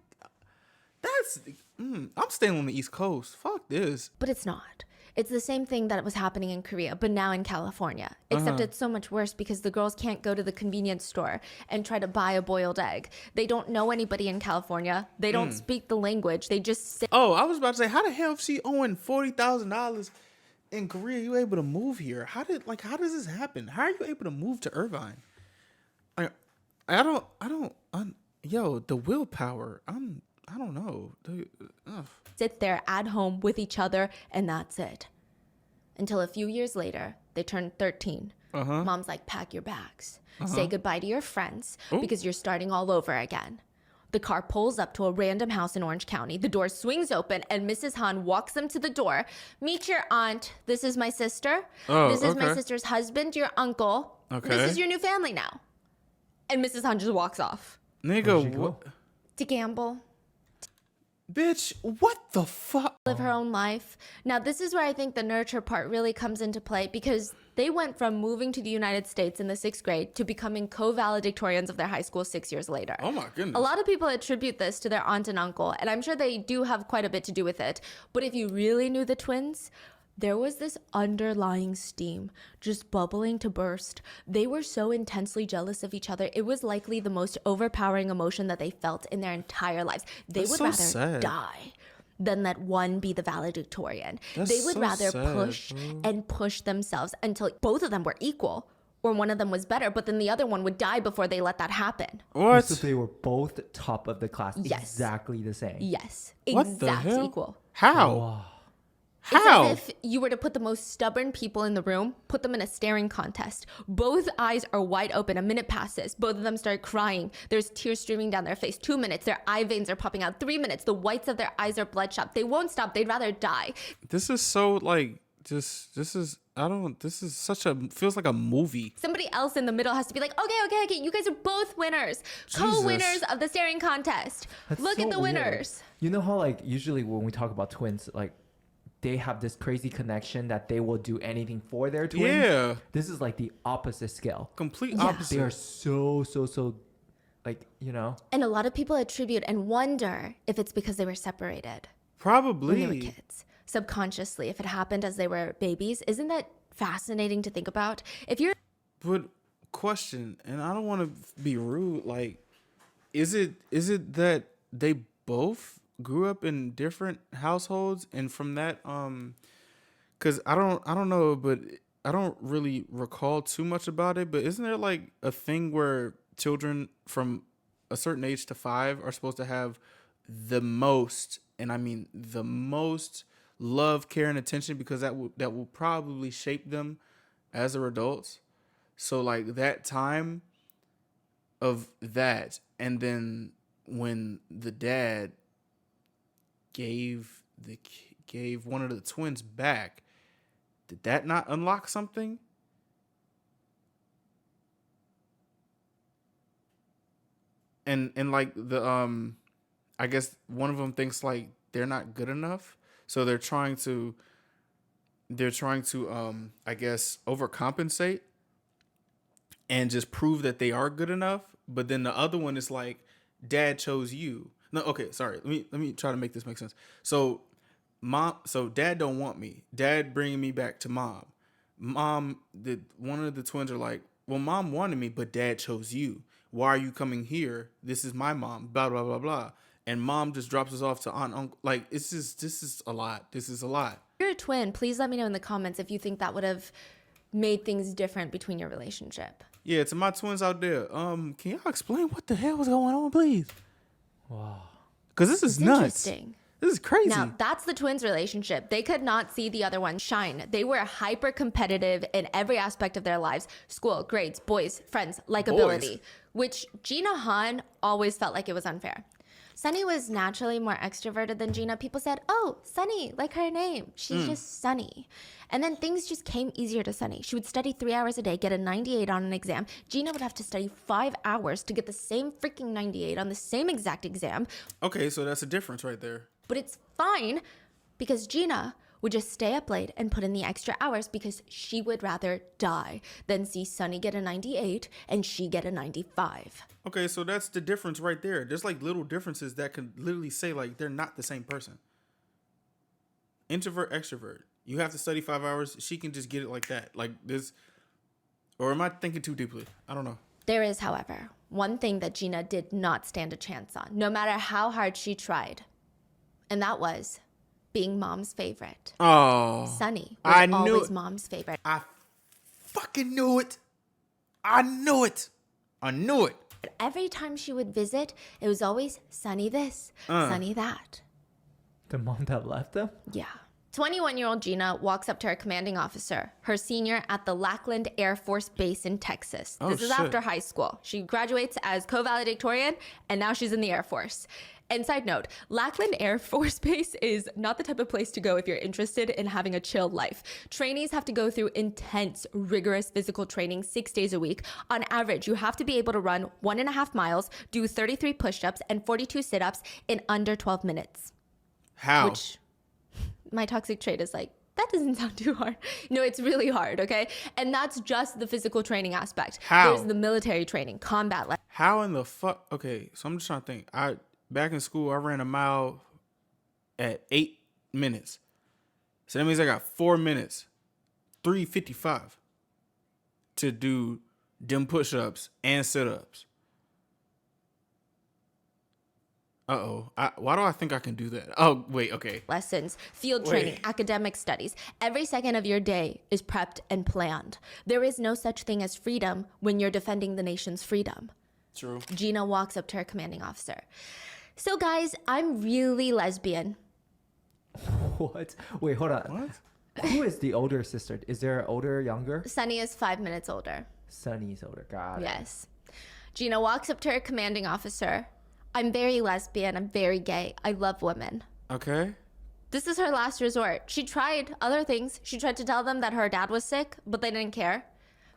Speaker 1: that's, I'm staying on the East Coast. Fuck this.
Speaker 2: But it's not. It's the same thing that was happening in Korea, but now in California. Except it's so much worse because the girls can't go to the convenience store and try to buy a boiled egg. They don't know anybody in California. They don't speak the language. They just sit.
Speaker 1: Oh, I was about to say, how the hell if she owing $40,000 in Korea, you able to move here? How does this happen? How are you able to move to Irvine? Yo, the willpower. I don't know.
Speaker 2: Sit there at home with each other, and that's it. Until a few years later, they turned 13. Mom's like, pack your bags. Say goodbye to your friends because you're starting all over again. The car pulls up to a random house in Orange County. The door swings open, and Mrs. Han walks them to the door. Meet your aunt. This is my sister. This is my sister's husband, your uncle.
Speaker 1: Okay.
Speaker 2: This is your new family now. And Mrs. Han just walks off.
Speaker 1: Nigga,
Speaker 3: she go?
Speaker 2: To gamble.
Speaker 1: Bitch, what the fuck?
Speaker 2: Live her own life. Now, this is where I think the nurture part really comes into play because they went from moving to the United States in the 6th grade to becoming co-valedictorians of their high school 6 years later.
Speaker 1: Oh my goodness.
Speaker 2: A lot of people attribute this to their aunt and uncle, and I'm sure they do have quite a bit to do with it. But if you really knew the twins, There was this underlying steam just bubbling to burst. They were so intensely jealous of each other. It was likely the most overpowering emotion that they felt in their entire lives. They
Speaker 1: That's
Speaker 2: would
Speaker 1: so
Speaker 2: rather
Speaker 1: sad.
Speaker 2: die than let one be the valedictorian.
Speaker 1: That's
Speaker 2: They would
Speaker 1: so
Speaker 2: rather
Speaker 1: sad,
Speaker 2: push
Speaker 1: bro.
Speaker 2: and push themselves until both of them were equal or one of them was better, but then the other one would die before they let that happen.
Speaker 1: What?
Speaker 3: So they were both top of the class,
Speaker 2: Yes.
Speaker 3: exactly the same.
Speaker 2: Yes,
Speaker 1: What the
Speaker 2: exact
Speaker 1: hell?
Speaker 2: equal.
Speaker 1: How?
Speaker 3: Wow.
Speaker 1: How?
Speaker 2: It's as if you were to put the most stubborn people in the room, put them in a staring contest. Both eyes are wide open. A minute passes. Both of them start crying. There's tears streaming down their face. 2 minutes, their eye veins are popping out. 3 minutes, the whites of their eyes are bloodshot. They won't stop. They'd rather die.
Speaker 1: This is so like this is such a feels like a movie.
Speaker 2: Somebody else in the middle has to be like, okay, you guys are both winners. Co-winners of the staring contest.
Speaker 3: That's
Speaker 2: Look
Speaker 3: so
Speaker 2: at the
Speaker 3: weird.
Speaker 2: winners.
Speaker 3: You know how like usually when we talk about twins, like they have this crazy connection that they will do anything for their twins.
Speaker 1: Yeah.
Speaker 3: This is like the opposite scale.
Speaker 1: Complete
Speaker 2: Yeah.
Speaker 1: opposite.
Speaker 3: They are so like, you know.
Speaker 2: And a lot of people attribute and wonder if it's because they were separated
Speaker 1: Probably.
Speaker 2: when they were kids. Subconsciously, if it happened as they were babies. Isn't that fascinating to think about? If you're
Speaker 1: But question, and I don't want to be rude, like is it that they both grew up in different households and from that cuz I don't know, but I don't really recall too much about it, but isn't there like a thing where children from a certain age to 5 are supposed to have the most, and I mean the most love, care and attention because that will probably shape them as their adults. So like that time of that, and then when the dad gave one of the twins back, did that not unlock something? And like the I guess one of them thinks like they're not good enough, so they're trying to I guess overcompensate and just prove that they are good enough. But then the other one is like, dad chose you. No, okay, sorry. Let me try to make this make sense. So dad don't want me. Dad bringing me back to mom. One of the twins are like, well, mom wanted me, but dad chose you. Why are you coming here? This is my mom. Blah blah blah blah. And mom just drops us off to aunt, uncle. Like this is a lot. This is a lot.
Speaker 2: If you're a twin, please let me know in the comments if you think that would have made things different between your relationship.
Speaker 1: Yeah, to my twins out there, can y'all explain what the hell was going on, please?
Speaker 3: Wow.
Speaker 1: Because this is
Speaker 2: It's
Speaker 1: nuts.
Speaker 2: interesting.
Speaker 1: This is crazy.
Speaker 2: Now, that's the twins' relationship. They could not see the other one shine. They were hyper competitive in every aspect of their lives: school, grades, boys, friends, likability, which Gina Han always felt like it was unfair. Sunny was naturally more extroverted than Gina. People said, oh, Sunny, like her name. She's just Sunny. And then things just came easier to Sunny. She would study 3 hours a day, get a 98 on an exam. Gina would have to study 5 hours to get the same freaking 98 on the same exact exam.
Speaker 1: Okay, so that's a difference right there.
Speaker 2: But it's fine because Gina would just stay up late and put in the extra hours because she would rather die than see Sunny get a 98 and she get a 95.
Speaker 1: Okay, so that's the difference right there. There's like little differences that can literally say like they're not the same person. Introvert, extrovert. You have to study 5 hours. She can just get it like that. Like this. Or am I thinking too deeply? I don't know.
Speaker 2: There is, however, one thing that Gina did not stand a chance on, no matter how hard she tried. And that was being mom's favorite.
Speaker 1: Oh.
Speaker 2: Sunny was
Speaker 1: I knew
Speaker 2: always
Speaker 1: it.
Speaker 2: mom's favorite.
Speaker 1: I fucking knew it. I knew it. I knew it.
Speaker 2: Every time she would visit, it was always Sunny this, Sunny that.
Speaker 3: The mom that left them?
Speaker 2: Yeah. 21-year-old Gina walks up to her commanding officer, her senior at the Lackland Air Force Base in Texas.
Speaker 1: Oh,
Speaker 2: This is
Speaker 1: shit.
Speaker 2: after high school. She graduates as co-valedictorian, and now she's in the Air Force. And side note, Lackland Air Force Base is not the type of place to go if you're interested in having a chill life. Trainees have to go through intense, rigorous physical training 6 days a week. On average, you have to be able to run 1.5 miles, do 33 push-ups, and 42 sit-ups in under 12 minutes.
Speaker 1: How?
Speaker 2: Which my toxic trait is like, that doesn't sound too hard. No, it's really hard, okay? And that's just the physical training aspect.
Speaker 1: How?
Speaker 2: There's the military training, combat life.
Speaker 1: How in the fuck? Okay, so I'm just trying to think. Back in school, I ran a mile at 8 minutes. So that means I got 4 minutes, 3:55, to do them push-ups and sit-ups. Why do I think I can do that? Oh, wait, okay.
Speaker 2: Lessons, field
Speaker 1: Wait.
Speaker 2: training, academic studies. Every second of your day is prepped and planned. There is no such thing as freedom when you're defending the nation's freedom.
Speaker 1: True.
Speaker 2: Gina walks up to her commanding officer. So, guys, I'm really lesbian.
Speaker 3: What? Wait, hold on.
Speaker 1: What?
Speaker 3: Who is the older sister? Is there older, younger?
Speaker 2: Sunny is 5 minutes older.
Speaker 3: Sunny's older. Got it.
Speaker 2: Yes. Gina walks up to her commanding officer. I'm very lesbian. I'm very gay. I love women.
Speaker 1: Okay.
Speaker 2: This is her last resort. She tried other things. She tried to tell them that her dad was sick, but they didn't care.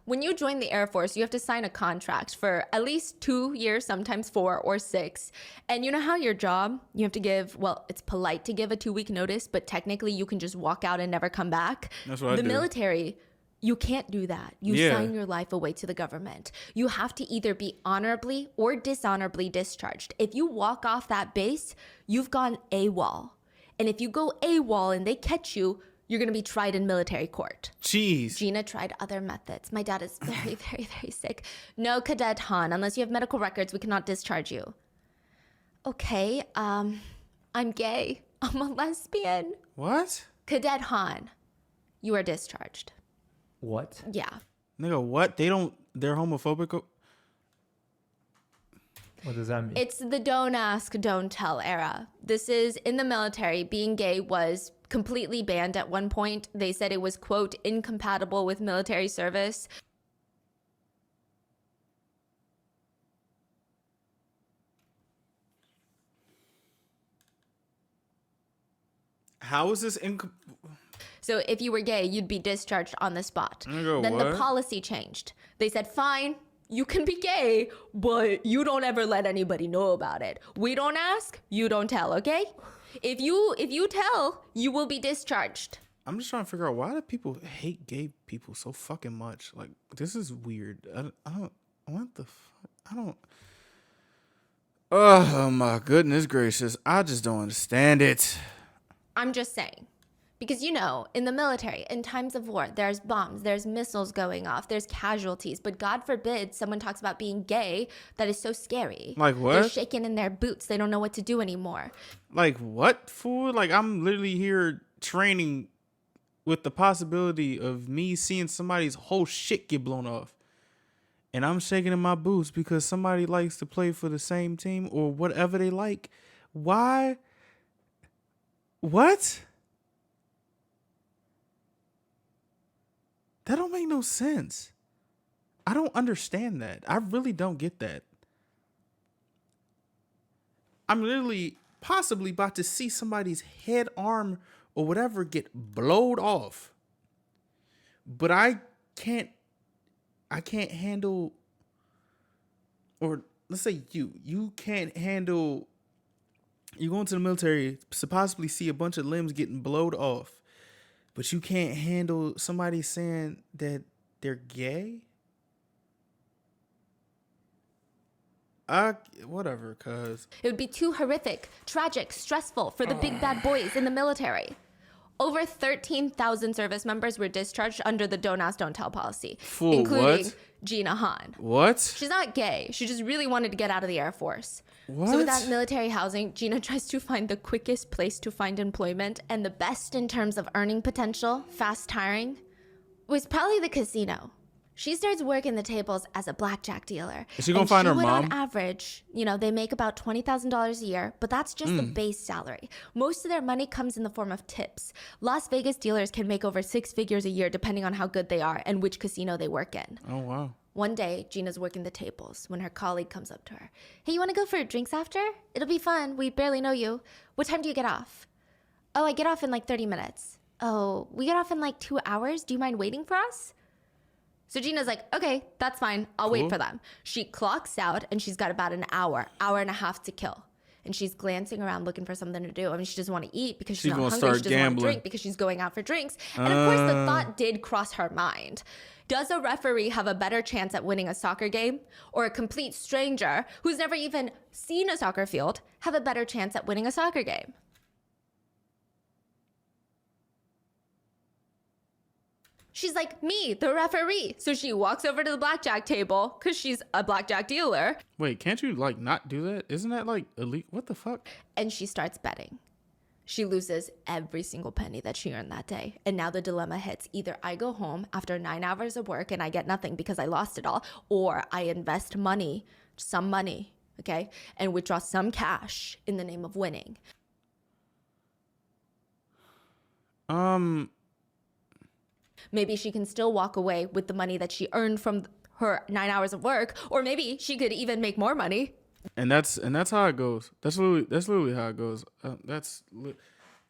Speaker 2: When you join the Air Force, you have to sign a contract for at least 2 years, sometimes 4 or 6. And you know how your job, you have to give, well, it's polite to give a 2-week notice, but technically you can just walk out and never come back.
Speaker 1: That's what I
Speaker 2: The
Speaker 1: do.
Speaker 2: military, you can't do that. You
Speaker 1: Yeah.
Speaker 2: sign your life away to the government. You have to either be honorably or dishonorably discharged. If you walk off that base, you've gone AWOL. And if you go AWOL and they catch you, you're going to be tried in military court.
Speaker 1: Jeez.
Speaker 2: Gina tried other methods. My dad is very, very, very sick. No, Cadet Han, unless you have medical records, we cannot discharge you. Okay, I'm gay. I'm a lesbian.
Speaker 1: What?
Speaker 2: Cadet Han, you are discharged.
Speaker 3: What?
Speaker 2: Yeah.
Speaker 1: Nigga, what? They're homophobic?
Speaker 3: What does that mean?
Speaker 2: It's the don't ask, don't tell era. This is in the military. Being gay was completely banned at one point. They said it was, quote, incompatible with military service.
Speaker 1: How is this
Speaker 2: So if you were gay, you'd be discharged on the spot.
Speaker 1: Nigga,
Speaker 2: Then the
Speaker 1: what?
Speaker 2: policy changed. They said, fine, you can be gay, but you don't ever let anybody know about it. We don't ask, you don't tell, okay? If you tell, you will be discharged.
Speaker 1: I'm just trying to figure out why do people hate gay people so fucking much? Like, this is weird. I don't. What the fuck? I don't. Oh my goodness gracious! I just don't understand it.
Speaker 2: I'm just saying. Because, you know, in the military, in times of war, there's bombs, there's missiles going off, there's casualties. But God forbid someone talks about being gay. That is so scary.
Speaker 1: Like what?
Speaker 2: They're shaking in their boots. They don't know what to do anymore.
Speaker 1: Like what, fool? Like I'm literally here training with the possibility of me seeing somebody's whole shit get blown off. And I'm shaking in my boots because somebody likes to play for the same team or whatever they like. Why? What? That don't make no sense. I don't understand that. I really don't get that. I'm literally possibly about to see somebody's head, arm, or whatever get blowed off. But I can't handle, or let's say you can't handle, you go into the military to possibly see a bunch of limbs getting blowed off, but you can't handle somebody saying that they're gay? Whatever, cuz.
Speaker 2: It would be too horrific, tragic, stressful for the big bad boys in the military. Over 13,000 service members were discharged under the don't ask, don't tell policy,
Speaker 1: Fool,
Speaker 2: including
Speaker 1: what?
Speaker 2: Gina Han.
Speaker 1: What?
Speaker 2: She's not gay. She just really wanted to get out of the Air Force.
Speaker 1: What?
Speaker 2: So without military housing, Gina tries to find the quickest place to find employment and the best in terms of earning potential, fast hiring, was probably the casino. She starts working the tables as a blackjack dealer.
Speaker 1: Is she gonna find her
Speaker 2: would,
Speaker 1: mom?
Speaker 2: On average, you know, they make about $20,000 a year, but that's just the base salary. Most of their money comes in the form of tips. Las Vegas dealers can make over 6 figures a year depending on how good they are and which casino they work in.
Speaker 1: Oh, wow.
Speaker 2: One day, Gina's working the tables when her colleague comes up to her. Hey, you want to go for drinks after? It'll be fun. We barely know you. What time do you get off? Oh, I get off in like 30 minutes. Oh, we get off in like 2 hours. Do you mind waiting for us? So Gina's like, okay, that's fine. I'll
Speaker 1: Cool.
Speaker 2: wait for them. She clocks out and she's got about an hour and a half to kill. And she's glancing around looking for something to do. I mean, she doesn't want to eat because she's not
Speaker 1: gonna
Speaker 2: hungry.
Speaker 1: start
Speaker 2: She doesn't want to
Speaker 1: gambling.
Speaker 2: drink because she's going out for drinks. And of course, the thought did cross her mind. Does a referee have a better chance at winning a soccer game? Or a complete stranger who's never even seen a soccer field have a better chance at winning a soccer game? She's like, me, the referee. So she walks over to the blackjack table because she's a blackjack dealer.
Speaker 1: Wait, can't you like not do that? Isn't that like elite? What the fuck?
Speaker 2: And she starts betting. She loses every single penny that she earned that day. And now the dilemma hits. Either I go home after 9 hours of work and I get nothing because I lost it all, or I invest money, some money, okay, and withdraw some cash in the name of winning. Maybe she can still walk away with the money that she earned from her 9 hours of work, or maybe she could even make more money.
Speaker 1: And that's how it goes. That's literally how it goes.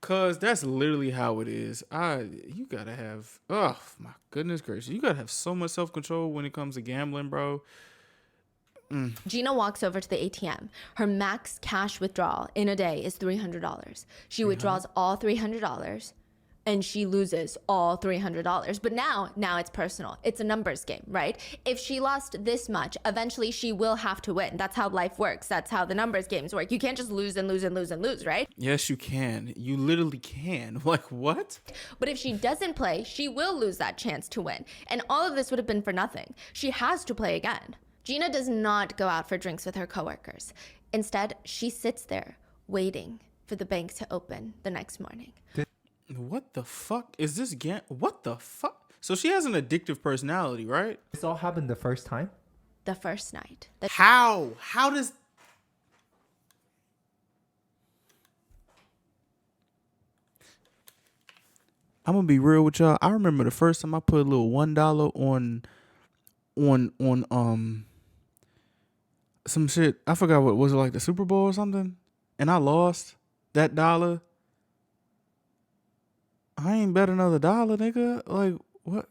Speaker 1: Cause that's literally how it is. You gotta have, oh my goodness gracious, you gotta have so much self control when it comes to gambling, bro.
Speaker 2: Gina walks over to the ATM. Her max cash withdrawal in a day is $300. She withdraws all $300 and she loses all $300. But now it's personal. It's a numbers game, right? If she lost this much, eventually she will have to win. That's how life works. That's how the numbers games work. You can't just lose and lose and lose and lose, right?
Speaker 1: Yes, you can. You literally can. Like, what?
Speaker 2: But if she doesn't play, she will lose that chance to win. And all of this would have been for nothing. She has to play again. Gina does not go out for drinks with her coworkers. Instead, she sits there waiting for the bank to open the next morning.
Speaker 1: What the fuck is this? What the fuck? So she has an addictive personality, right?
Speaker 3: This all happened the first time?
Speaker 2: The first night.
Speaker 1: How? How does... I'm gonna be real with y'all. I remember the first time I put a little $1 on some shit. I forgot what was it, like the Super Bowl or something, and I lost that dollar. I ain't bet another dollar, nigga. Like what?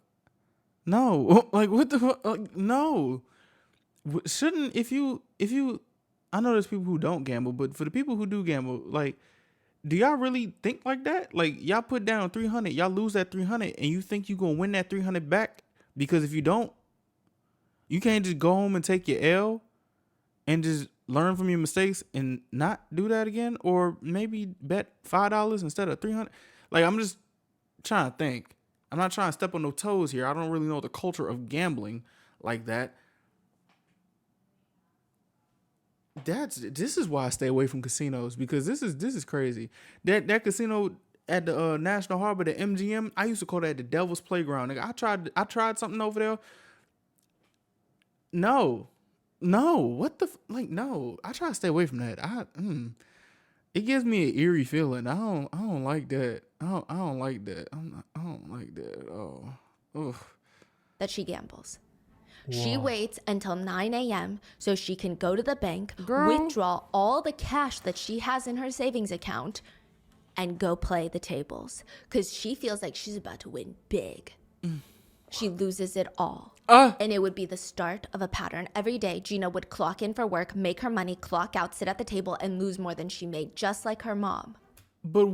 Speaker 1: No, like what the fuck? Like, no. Shouldn't if you I know there's people who don't gamble, but for the people who do gamble, like, do y'all really think like that? Like, y'all put down 300, y'all lose that 300, and you think you gonna win that 300 back? Because if you don't, you can't just go home and take your L and just learn from your mistakes and not do that again, or maybe bet $5 instead of 300. Like, I'm just trying to think. I'm not trying to step on no toes here. I don't really know the culture of gambling like that. This is why I stay away from casinos, because this is crazy. That casino at the National Harbor, the MGM, I used to call that the Devil's Playground. Nigga, I tried something over there. No, what the like? No, I try to stay away from that. It gives me an eerie feeling. I don't like that. I don't like that. I don't like that. Oh, oof.
Speaker 2: That she gambles. She waits until 9 a.m. so she can go to the bank, withdraw all the cash that she has in her savings account, and go play the tables. Because she feels like she's about to win big. She loses it all. And it would be the start of a pattern. Every day, Gina would clock in for work, make her money, clock out, sit at the table, and lose more than she made, just like her mom.
Speaker 1: But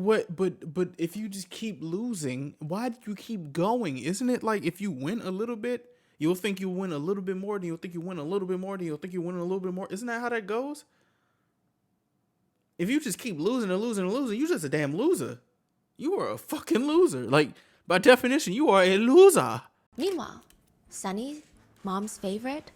Speaker 1: if you just keep losing, why do you keep going? Isn't it like if you win a little bit, you'll think you win a little bit more, then you'll think you win a little bit more, then you'll think you win a little bit more. Isn't that how that goes? If you just keep losing and losing and losing, you're just a damn loser. You are a fucking loser. Like, by definition, you are a loser.
Speaker 2: Meanwhile, Sunny, mom's favorite,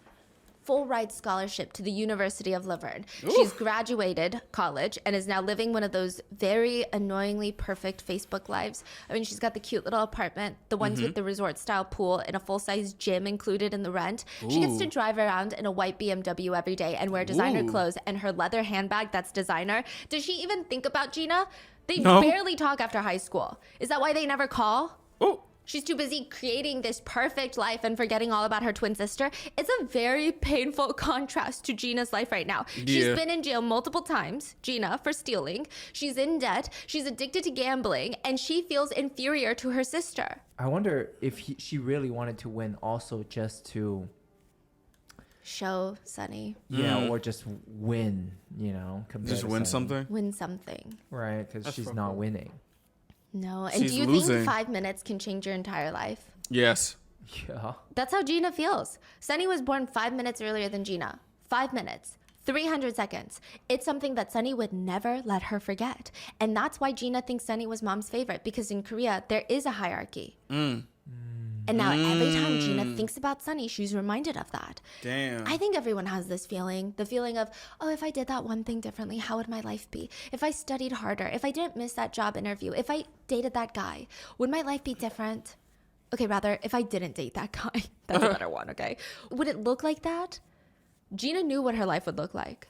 Speaker 2: full ride scholarship to the University of Laverne.
Speaker 1: Ooh.
Speaker 2: She's graduated college and is now living one of those very annoyingly perfect Facebook lives. I mean, she's got the cute little apartment, the ones with the resort style pool and a full-size gym included in the rent. She gets to drive around in a white BMW every day and wear designer clothes and her leather handbag that's designer. Does she even think about Gina? They barely talk after high school. Is that why they never call?
Speaker 1: Oh.
Speaker 2: She's too busy creating this perfect life and forgetting all about her twin sister. It's a very painful contrast to Gina's life right now.
Speaker 1: Yeah.
Speaker 2: She's been in jail multiple times, Gina, for stealing. She's in debt. She's addicted to gambling. And she feels inferior to her sister.
Speaker 3: I wonder if she really wanted to win also just to...
Speaker 2: Show Sunny.
Speaker 3: Yeah, or just win, compared
Speaker 1: Just
Speaker 3: to
Speaker 1: win
Speaker 3: Sunny.
Speaker 1: something?
Speaker 2: Win something.
Speaker 3: Right, because she's
Speaker 1: fucked
Speaker 3: not
Speaker 1: up.
Speaker 3: winning.
Speaker 2: No. And
Speaker 1: She's
Speaker 2: do you
Speaker 1: losing.
Speaker 2: think 5 minutes can change your entire life?
Speaker 1: Yes.
Speaker 3: Yeah.
Speaker 2: That's how Gina feels. Sunny was born 5 minutes earlier than Gina. 5 minutes. 300 seconds. It's something that Sunny would never let her forget. And that's why Gina thinks Sunny was mom's favorite, because in Korea, there is a hierarchy. And And now every time Gina thinks about Sunny, she's reminded of that.
Speaker 1: Damn.
Speaker 2: I think everyone has this feeling, the feeling of, oh, if I did that one thing differently, how would my life be? If I studied harder, if I didn't miss that job interview, if I dated that guy, would my life be different? Okay, rather, if I didn't date that guy. That's a better one, okay? Would it look like that? Gina knew what her life would look like.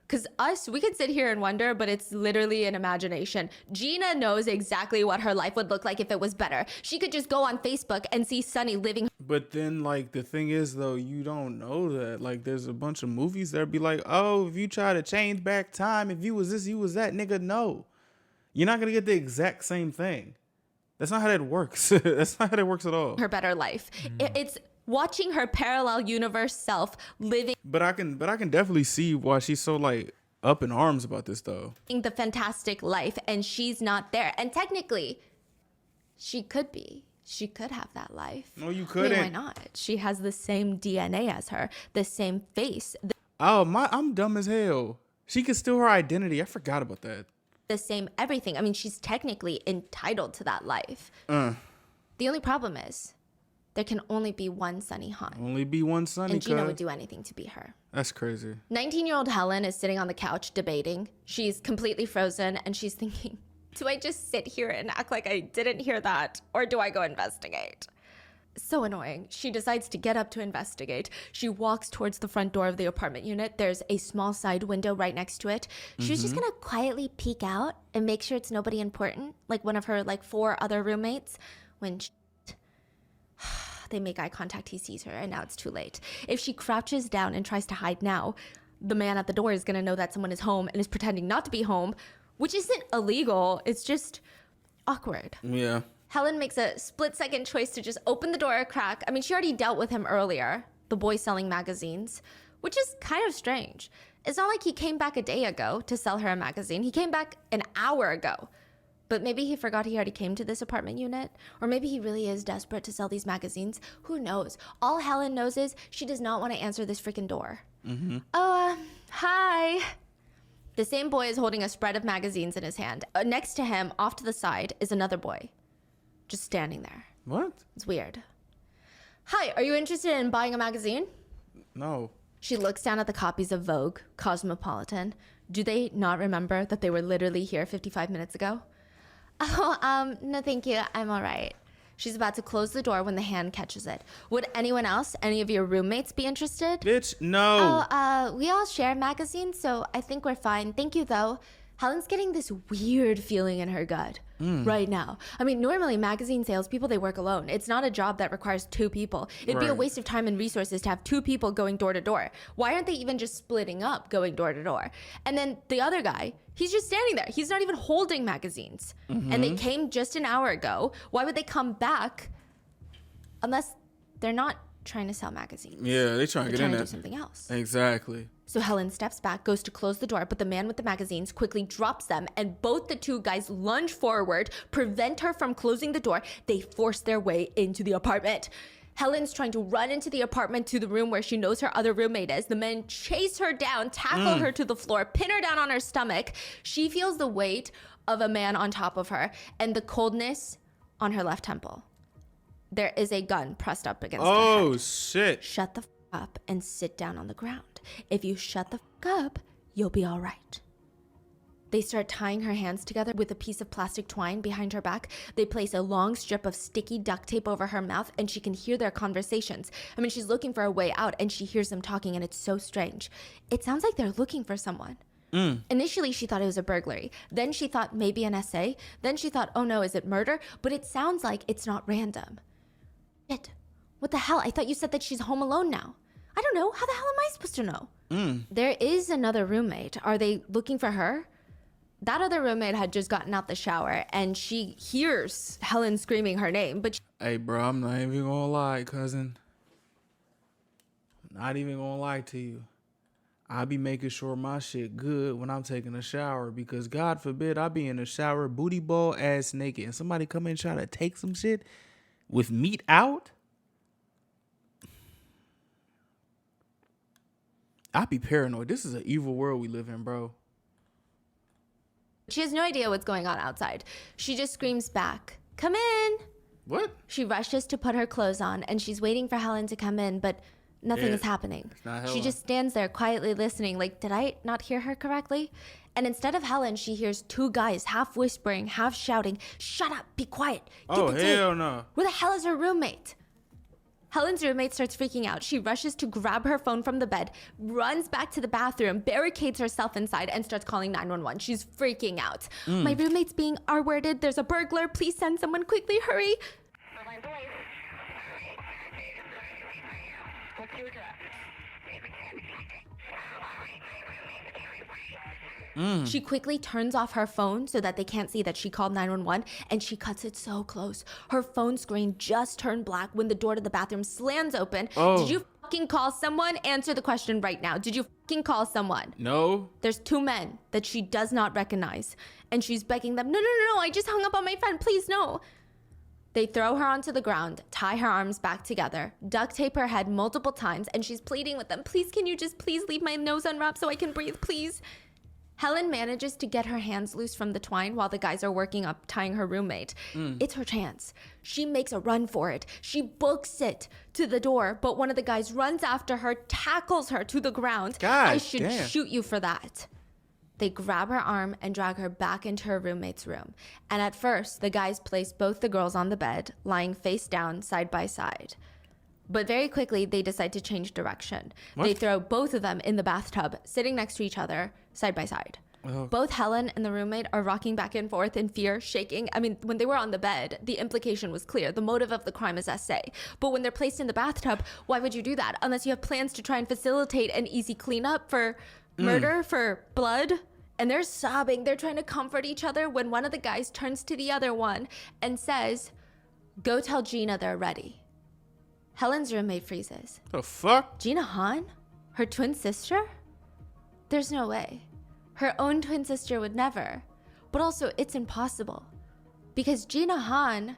Speaker 2: Because us, we can sit here and wonder, but it's literally an imagination. Gina knows exactly what her life would look like if it was better. She could just go on Facebook and see Sunny living.
Speaker 1: But then, like, the thing is, though, you don't know that. Like, there's a bunch of movies that be like, oh, if you try to change back time, if you was this, you was that, nigga, no. You're not going to get the exact same thing. That's not how that works. That's not how that works at all.
Speaker 2: Her better life. It's watching her parallel universe self living
Speaker 1: But I can definitely see why she's so, like, up in arms about this, though.
Speaker 2: the fantastic life, and she's not there. And technically, she could be. She could have that life.
Speaker 1: No, you
Speaker 2: I mean,
Speaker 1: couldn't.
Speaker 2: why not? She has the same DNA as her, the same face,
Speaker 1: I'm dumb as hell. She could steal her identity. I forgot about that.
Speaker 2: the same everything. I mean, she's technically entitled to that life. The only problem is there can only be one Sunny Han.
Speaker 1: Only be one Sunny,
Speaker 2: And Gina
Speaker 1: cuz.
Speaker 2: would do anything to be her.
Speaker 1: That's crazy.
Speaker 2: 19-year-old Helen is sitting on the couch debating. She's completely frozen and she's thinking, do I just sit here and act like I didn't hear that? Or do I go investigate? So annoying. She decides to get up to investigate. She walks towards the front door of the apartment unit. There's a small side window right next to it. She's just gonna quietly peek out and make sure it's nobody important, like one of her 4 other roommates. When they make eye contact, he sees her, and now it's too late. If she crouches down and tries to hide now, the man at the door is gonna know that someone is home and is pretending not to be home, which isn't illegal. It's just awkward.
Speaker 1: Yeah.
Speaker 2: Helen makes a split-second choice to just open the door a crack. I mean, she already dealt with him earlier, the boy selling magazines, which is kind of strange. It's not like he came back a day ago to sell her a magazine. He came back an hour ago. But maybe he forgot he already came to this apartment unit. Or maybe he really is desperate to sell these magazines. Who knows? All Helen knows is she does not want to answer this freaking door. Hi. The same boy is holding a spread of magazines in his hand. Next to him, off to the side, is another boy. Just standing there.
Speaker 1: What?
Speaker 2: It's weird. Hi, are you interested in buying a magazine?
Speaker 1: No.
Speaker 2: She looks down at the copies of Vogue, Cosmopolitan. Do they not remember that they were literally here 55 minutes ago? Oh, no thank you, I'm all right. She's about to close the door when the hand catches it. Would anyone else, any of your roommates, be interested?
Speaker 1: Bitch, no.
Speaker 2: We all share magazines, so I think we're fine. Thank you, though. Helen's getting this weird feeling in her gut right now. I mean, normally magazine salespeople, they work alone. It's not a job that requires 2 people. It'd be a
Speaker 1: Right.
Speaker 2: waste of time and resources to have 2 people going door to door. Why aren't they even just splitting up going door to door? And then the other guy, he's just standing there. He's not even holding magazines. And they came just an hour ago. Why would they come back unless they're not trying to sell magazines?
Speaker 1: Yeah, they trying to
Speaker 2: They're
Speaker 1: get in
Speaker 2: trying to
Speaker 1: there.
Speaker 2: do something else.
Speaker 1: Exactly.
Speaker 2: So Helen steps back, goes to close the door, but the man with the magazines quickly drops them, and both the 2 guys lunge forward, prevent her from closing the door. They force their way into the apartment. Helen's trying to run into the apartment to the room where she knows her other roommate is. The men chase her down, tackle her to the floor, pin her down on her stomach. She feels the weight of a man on top of her and the coldness on her left temple. There is a gun pressed up against her head.
Speaker 1: Oh, shit.
Speaker 2: Shut the f up and sit down on the ground. If you shut the f up, you'll be all right. They start tying her hands together with a piece of plastic twine behind her back. They place a long strip of sticky duct tape over her mouth, and she can hear their conversations. I mean, she's looking for a way out, and she hears them talking, and it's so strange. It sounds like they're looking for someone. Initially, she thought it was a burglary. Then she thought maybe an essay. Then she thought, oh no, is it murder? But it sounds like it's not random. Shit. What the hell? I thought you said that she's home alone now. I don't know. How the hell am I supposed to know? There is another roommate. Are they looking for her? That other roommate had just gotten out the shower, and she hears Helen screaming her name, but
Speaker 1: Hey, bro, I'm not even gonna lie, cousin. I'm not even gonna lie to you. I be making sure my shit good when I'm taking a shower, because God forbid I be in the shower booty ball ass naked and somebody come in and try to take some shit with meat out. I be paranoid. This is an evil world we live in, bro.
Speaker 2: she has no idea what's going on outside. She just screams back, "Come in!"
Speaker 1: What?
Speaker 2: She rushes to put her clothes on, and she's waiting for Helen to come in, but nothing
Speaker 1: Yeah,
Speaker 2: is happening.
Speaker 1: it's not
Speaker 2: She
Speaker 1: Helen.
Speaker 2: just stands there quietly listening, like, did I not hear her correctly? And instead of Helen, she hears two guys half whispering, half shouting, "Shut up, be quiet, get
Speaker 1: Oh,
Speaker 2: the tape."
Speaker 1: hell no.
Speaker 2: Where the hell is her roommate? Helen's roommate starts freaking out. She rushes to grab her phone from the bed, runs back to the bathroom, barricades herself inside, and starts calling 911. She's freaking out. My roommate's being R-worded. There's a burglar. Please send someone quickly. Hurry. She quickly turns off her phone so that they can't see that she called 911, and she cuts it so close. Her phone screen just turned black when the door to the bathroom slams open.
Speaker 1: Oh.
Speaker 2: Did you fucking call someone? Answer the question right now. Did you fucking call someone?
Speaker 1: No.
Speaker 2: There's two men that she does not recognize, and she's begging them, no, I just hung up on my friend, please no. They throw her onto the ground, tie her arms back together, duct tape her head multiple times, and she's pleading with them, please, can you just please leave my nose unwrapped so I can breathe, please? Helen manages to get her hands loose from the twine while the guys are working up tying her roommate. It's her chance. She makes a run for it. She books it to the door, but one of the guys runs after her, tackles her to the ground.
Speaker 1: God
Speaker 2: I should
Speaker 1: damn.
Speaker 2: shoot you for that. They grab her arm and drag her back into her roommate's room. And at first, the guys place both the girls on the bed, lying face down, side by side. But very quickly, they decide to change direction.
Speaker 1: What?
Speaker 2: They throw both of them in the bathtub, sitting next to each other, side by side.
Speaker 1: Oh.
Speaker 2: Both Helen and the roommate are rocking back and forth in fear, shaking. I mean, when they were on the bed, the implication was clear. The motive of the crime is SA. But when they're placed in the bathtub, why would you do that? Unless you have plans to try and facilitate an easy cleanup for murder, for blood. And they're sobbing. They're trying to comfort each other when one of the guys turns to the other one and says, "Go tell Gina they're ready." Helen's roommate freezes.
Speaker 1: The fuck?
Speaker 2: Gina Han? Her twin sister? There's no way. Her own twin sister would never. But also, it's impossible. Because Gina Han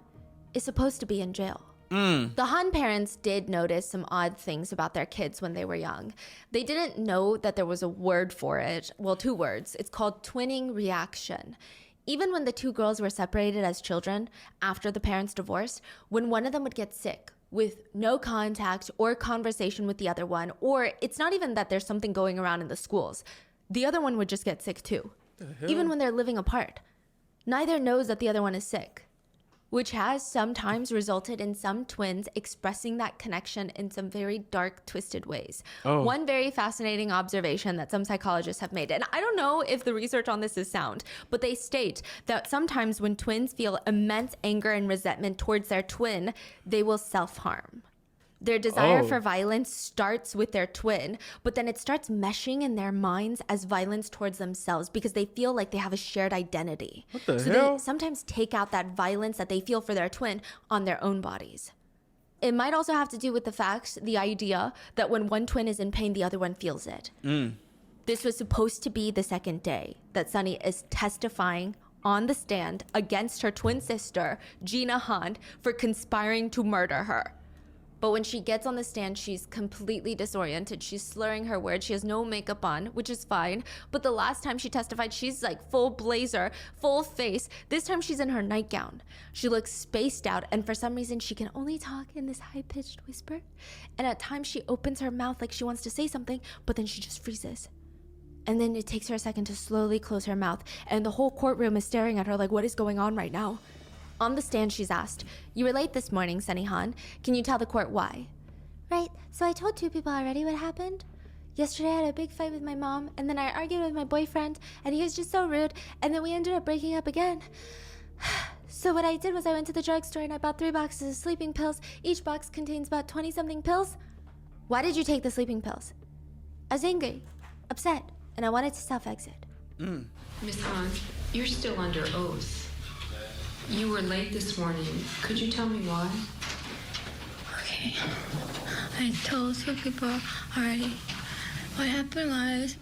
Speaker 2: is supposed to be in jail. The Han parents did notice some odd things about their kids when they were young. They didn't know that there was a word for it. Well, two words. It's called twinning reaction. Even when the two girls were separated as children after the parents divorced, when one of them would get sick with no contact or conversation with the other one, or it's not even that there's something going around in the schools, the other one would just get sick too. Even when they're living apart. Neither knows that the other one is sick, which has sometimes resulted in some twins expressing that connection in some very dark, twisted ways.
Speaker 1: Oh.
Speaker 2: One very fascinating observation that some psychologists have made, and I don't know if the research on this is sound, but they state that sometimes when twins feel immense anger and resentment towards their twin, they will self-harm. Their desire
Speaker 1: Oh.
Speaker 2: for violence starts with their twin, but then it starts meshing in their minds as violence towards themselves because they feel like they have a shared identity.
Speaker 1: What the
Speaker 2: so
Speaker 1: hell?
Speaker 2: they sometimes take out that violence that they feel for their twin on their own bodies. It might also have to do with the fact, the idea that when one twin is in pain, the other one feels it. This was supposed to be the second day that Sunny is testifying on the stand against her twin sister, Gina Han, for conspiring to murder her. But when she gets on the stand, she's completely disoriented. She's slurring her words. She has no makeup on, which is fine. But the last time she testified, she's like full blazer, full face. This time she's in her nightgown. She looks spaced out, and for some reason, she can only talk in this high-pitched whisper. And at times, she opens her mouth like she wants to say something, but then she just freezes. And then it takes her a second to slowly close her mouth, and the whole courtroom is staring at her like, what is going on right now? On the stand, she's asked, "You were late this morning, Sunny Han. Can you tell the court why?" "Right, so I told two people already what happened. Yesterday I had a big fight with my mom, and then I argued with my boyfriend, and he was just so rude, and then we ended up breaking up again. So what I did was I went to the drugstore and I bought 3 boxes of sleeping pills. Each box contains about 20-something pills." "Why did you take the sleeping pills?" "I was angry, upset, and I wanted to self-exit."
Speaker 5: Miss Han, you're still under oath. You were late this morning. Could you tell me why?
Speaker 6: Okay. I told two people already. What happened was,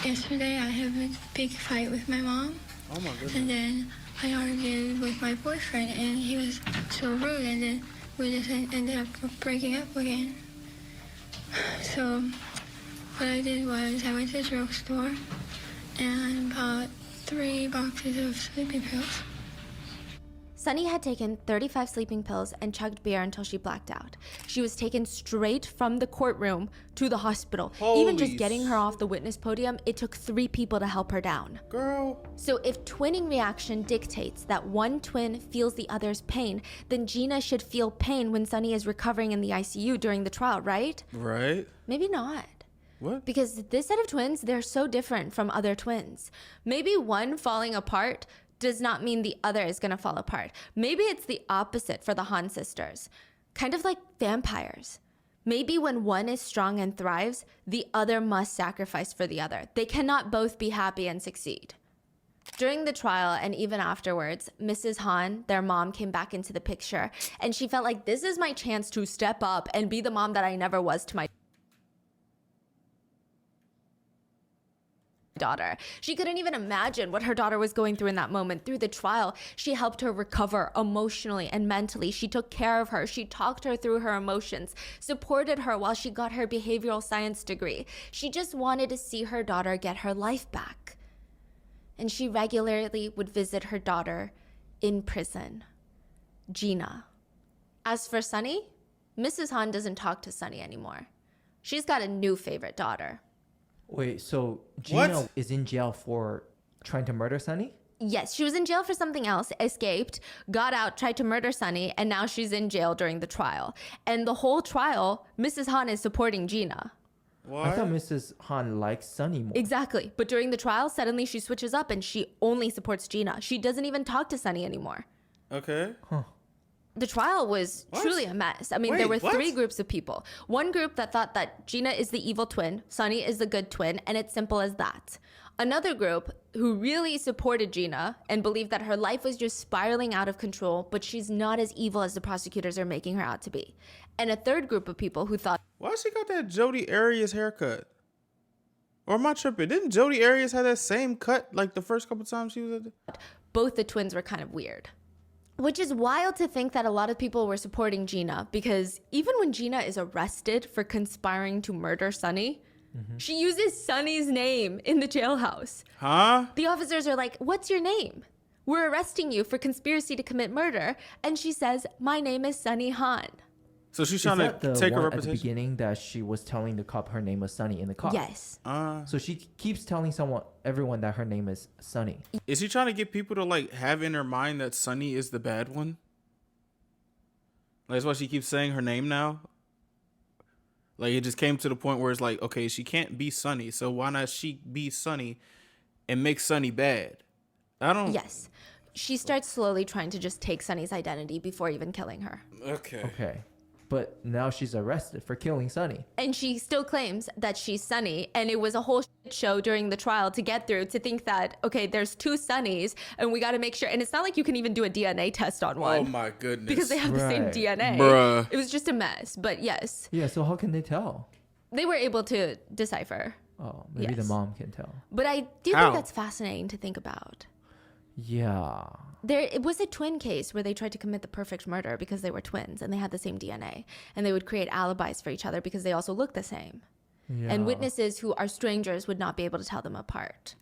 Speaker 6: yesterday I had a big fight with my mom.
Speaker 1: Oh my goodness.
Speaker 6: And then I argued with my boyfriend, and he was so rude, and then we just ended up breaking up again. So what I did was I went to the drugstore and bought 3 boxes of sleeping pills.
Speaker 2: Sunny had taken 35 sleeping pills and chugged beer until she blacked out. She was taken straight from the courtroom to the hospital. Even just getting her off the witness podium, it took 3 people to help her down.
Speaker 1: Girl.
Speaker 2: So if twinning reaction dictates that one twin feels the other's pain, then Gina should feel pain when Sunny is recovering in the ICU during the trial, right?
Speaker 1: Right.
Speaker 2: Maybe not.
Speaker 1: What?
Speaker 2: Because this set of twins, they're so different from other twins. Maybe one falling apart does not mean the other is going to fall apart. Maybe it's the opposite for the Han sisters. Kind of like vampires. Maybe when one is strong and thrives, the other must sacrifice for the other. They cannot both be happy and succeed. During the trial and even afterwards, Mrs. Han, their mom, came back into the picture, and she felt like this is my chance to step up and be the mom that I never was to my daughter. She couldn't even imagine what her daughter was going through in that moment. Through the trial, she helped her recover emotionally and mentally. She took care of her. She talked her through her emotions, supported her while she got her behavioral science degree. She just wanted to see her daughter get her life back. And she regularly would visit her daughter in prison, Gina. As for Sunny, Mrs. Han doesn't talk to Sunny anymore. She's got a new favorite daughter.
Speaker 3: Wait, so Gina
Speaker 1: What?
Speaker 3: is in jail for trying to murder Sunny?
Speaker 2: Yes, she was in jail for something else, escaped, got out, tried to murder Sunny, and now she's in jail during the trial. And the whole trial, Mrs. Han is supporting Gina.
Speaker 3: I thought Mrs. Han likes Sunny more.
Speaker 2: Exactly. But during the trial, suddenly she switches up and she only supports Gina. She doesn't even talk to Sunny anymore.
Speaker 1: Okay.
Speaker 2: The trial was truly a mess. I mean, there were
Speaker 1: Wait, what?
Speaker 2: 3 groups of people. One group that thought that Gina is the evil twin, Sunny is the good twin, and it's simple as that. Another group who really supported Gina and believed that her life was just spiraling out of control, but she's not as evil as the prosecutors are making her out to be. And a third group of people who thought
Speaker 1: Why she got that Jodi Arias haircut? Or am I tripping? Didn't Jodi Arias have that same cut like the first couple times she was at the...
Speaker 2: both the twins were kind of weird. Which is wild to think that a lot of people were supporting Gina, because even when Gina is arrested for conspiring to murder Sunny, she uses Sunny's name in the jailhouse.
Speaker 1: Huh?
Speaker 2: The officers are like, "What's your name? We're arresting you for conspiracy to commit murder." And she says, "My name is Sunny Han."
Speaker 1: So she's
Speaker 3: Is
Speaker 1: trying
Speaker 3: that
Speaker 1: to
Speaker 3: the
Speaker 1: take her
Speaker 3: one at the
Speaker 1: reputation?
Speaker 3: beginning that she was telling the cop her name was Sunny in the car?
Speaker 2: Yes.
Speaker 3: So she keeps telling everyone that her name is Sunny.
Speaker 1: Is she trying to get people to like have in her mind that Sunny is the bad one? Like, that's why she keeps saying her name now? Like, it just came to the point where it's like, okay, she can't be Sunny, so why not she be Sunny and make Sunny bad? I don't...
Speaker 2: Yes. She starts slowly trying to just take Sunny's identity before even killing her.
Speaker 3: Okay. But now she's arrested for killing Sunny.
Speaker 2: And she still claims that she's Sunny. And it was a whole shit show during the trial to get through, to think that, okay, there's 2 Sunnys and we got to make sure. And it's not like you can even do a DNA test on one.
Speaker 1: Oh my goodness.
Speaker 2: Because they have the same
Speaker 3: Right.
Speaker 2: DNA.
Speaker 1: Bruh.
Speaker 2: It was just a mess. But yes,
Speaker 3: Yeah, so how can they tell?
Speaker 2: they were able to decipher.
Speaker 3: Oh, maybe the
Speaker 2: Yes.
Speaker 3: mom can tell.
Speaker 2: But I do
Speaker 1: How?
Speaker 2: think that's fascinating to think about.
Speaker 3: Yeah.
Speaker 2: It was a twin case where they tried to commit the perfect murder because they were twins and they had the same DNA. And they would create alibis for each other because they also looked the same.
Speaker 3: Yeah.
Speaker 2: And witnesses who are strangers would not be able to tell them apart.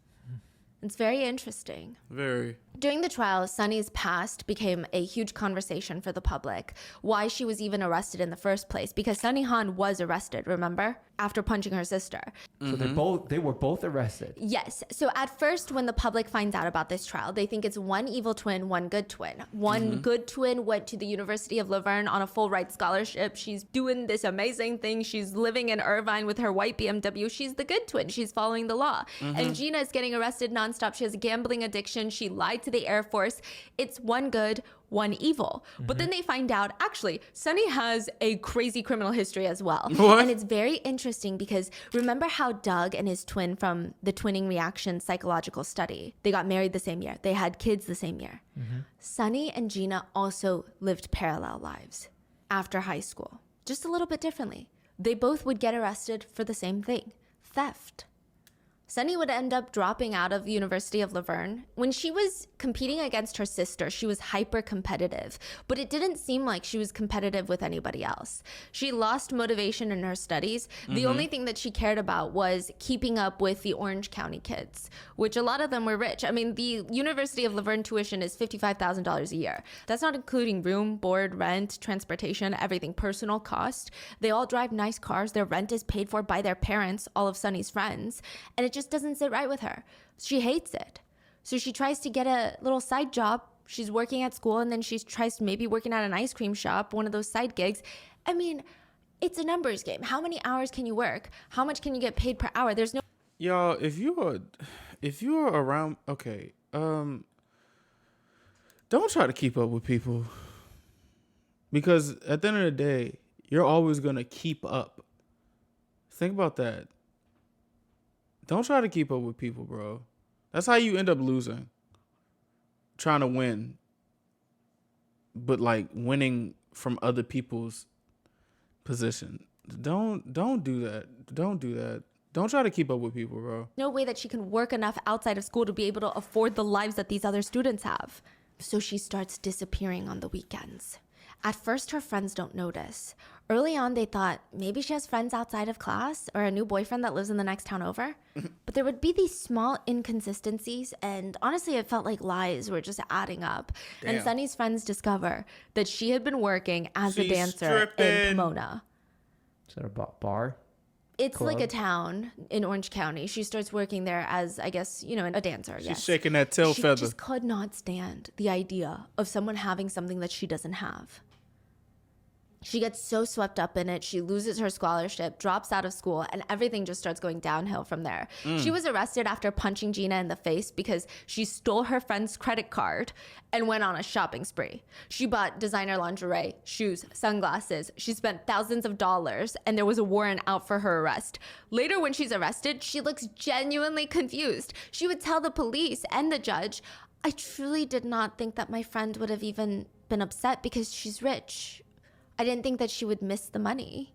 Speaker 2: It's very interesting.
Speaker 1: Very.
Speaker 2: During the trial, Sunny's past became a huge conversation for the public. Why she was even arrested in the first place. Because Sunny Han was arrested, remember? After punching her sister.
Speaker 3: So they were both arrested.
Speaker 2: Yes. So at first, when the public finds out about this trial, they think it's one evil twin, one good twin. One good twin went to the University of Laverne on a full ride scholarship. She's doing this amazing thing. She's living in Irvine with her white BMW. She's the good twin. She's following the law. And Gina is getting arrested nonstop. She has a gambling addiction. She lied to the Air Force. It's one good, one evil. But then they find out, actually, Sunny has a crazy criminal history as well.
Speaker 1: What?
Speaker 2: And it's very interesting because remember how Doug and his twin from the twinning reaction psychological study, they got married the same year. They had kids the same year. Sunny and Gina also lived parallel lives after high school, just a little bit differently. They both would get arrested for the same thing, theft. Sunny would end up dropping out of the University of Laverne. When she was competing against her sister, she was hyper competitive, but it didn't seem like she was competitive with anybody else. She lost motivation in her studies. The only thing that she cared about was keeping up with the Orange County kids, which a lot of them were rich. I mean, the University of Laverne tuition is $55,000 a year. That's not including room, board, rent, transportation, everything, personal cost. They all drive nice cars. Their rent is paid for by their parents, all of Sunny's friends, and it just doesn't sit right with her. She hates it. So she tries to get a little side job. She's working at school, and then she tries maybe working at an ice cream shop, one of those side gigs. I mean, it's a numbers game. How many hours can you work? How much can you get paid per hour? There's no...
Speaker 1: Y'all, if you are around, okay, don't try to keep up with people, because at the end of the day, you're always gonna keep up. Think about that. Don't try to keep up with people, bro. That's how you end up losing. Trying to win, but like winning from other people's position. Don't do that. Don't do that. Don't try to keep up with people, bro.
Speaker 2: No way that she can work enough outside of school to be able to afford the lives that these other students have. So she starts disappearing on the weekends. At first, her friends don't notice. Early on, they thought maybe she has friends outside of class or a new boyfriend that lives in the next town over. But there would be these small inconsistencies, and honestly, it felt like lies were just adding up.
Speaker 1: Damn.
Speaker 2: And Sunny's friends discover that she had been working as a
Speaker 1: She's
Speaker 2: dancer in
Speaker 1: stripping.
Speaker 2: Pomona.
Speaker 3: Is that a bar?
Speaker 2: It's like a
Speaker 3: Club?
Speaker 2: town in Orange County. She starts working there as, I guess, a dancer.
Speaker 1: She's
Speaker 2: yes.
Speaker 1: shaking that tail
Speaker 2: She
Speaker 1: feather.
Speaker 2: just could not stand the idea of someone having something that she doesn't have. She gets so swept up in it, she loses her scholarship, drops out of school, and everything just starts going downhill from there. She was arrested after punching Gina in the face because she stole her friend's credit card and went on a shopping spree. She bought designer lingerie, shoes, sunglasses. She spent thousands of dollars, and there was a warrant out for her arrest. Later, when she's arrested, she looks genuinely confused. She would tell the police and the judge, "I truly did not think that my friend would have even been upset because she's rich. I didn't think that she would miss the money."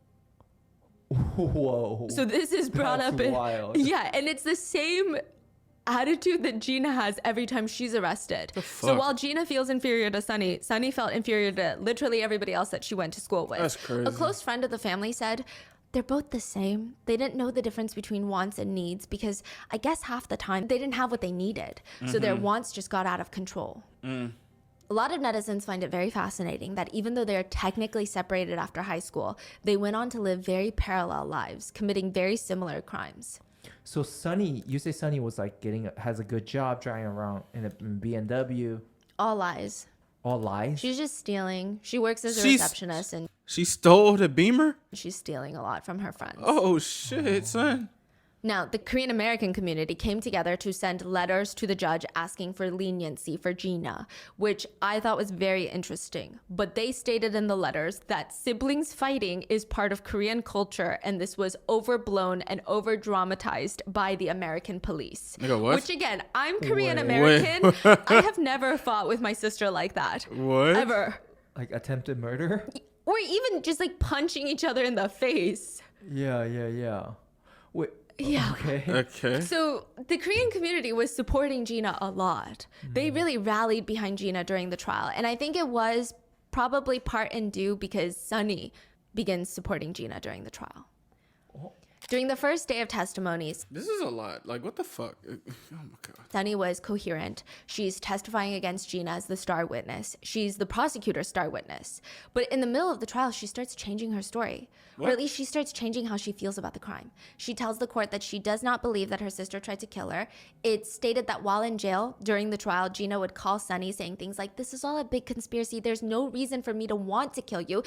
Speaker 3: Whoa.
Speaker 2: So this is brought
Speaker 3: That's
Speaker 2: up in,
Speaker 3: wild.
Speaker 2: yeah, and it's the same attitude that Gina has every time she's arrested. So
Speaker 1: fuck?
Speaker 2: while Gina feels inferior to Sunny, Sunny felt inferior to literally everybody else that she went to school with.
Speaker 1: That's crazy.
Speaker 2: A close friend of the family said, "They're both the same. They didn't know the difference between wants and needs because I guess half the time they didn't have what they needed. So their wants just got out of control." A lot of netizens find it very fascinating that even though they're technically separated after high school, they went on to live very parallel lives, committing very similar crimes.
Speaker 3: So Sunny, you say Sunny was like has a good job driving around in a BMW.
Speaker 2: All lies.
Speaker 3: All lies.
Speaker 2: She's just stealing. She works as a
Speaker 1: She's-
Speaker 2: receptionist and
Speaker 1: She stole the Beamer?
Speaker 2: she's stealing a lot from her friends.
Speaker 1: Oh, shit, son.
Speaker 2: Now, the Korean American community came together to send letters to the judge asking for leniency for Gina, which I thought was very interesting. But they stated in the letters that siblings fighting is part of Korean culture, and this was overblown and over dramatized by the American police.
Speaker 1: Nigga, what?
Speaker 2: Which again, I'm Korean American. I have never fought with my sister like that.
Speaker 1: What?
Speaker 2: Ever.
Speaker 3: Like attempted murder?
Speaker 2: Or even just like punching each other in the face.
Speaker 3: Yeah. Wait.
Speaker 2: Yeah.
Speaker 3: Okay.
Speaker 1: Okay.
Speaker 2: So the Korean community was supporting Gina a lot. They
Speaker 1: Mm-hmm.
Speaker 2: really rallied behind Gina during the trial. And I think it was probably part and due because Sunny begins supporting Gina during the trial. During the first day of testimonies,
Speaker 1: This is a lot. Like, what the fuck? Oh, my God.
Speaker 2: Sunny was coherent. She's testifying against Gina as the star witness. She's the prosecutor's star witness. But in the middle of the trial, she starts changing her story. Or
Speaker 1: What?
Speaker 2: at least she starts changing how she feels about the crime. She tells the court that she does not believe that her sister tried to kill her. It's stated that while in jail during the trial, Gina would call Sunny saying things like, "This is all a big conspiracy. There's no reason for me to want to kill you."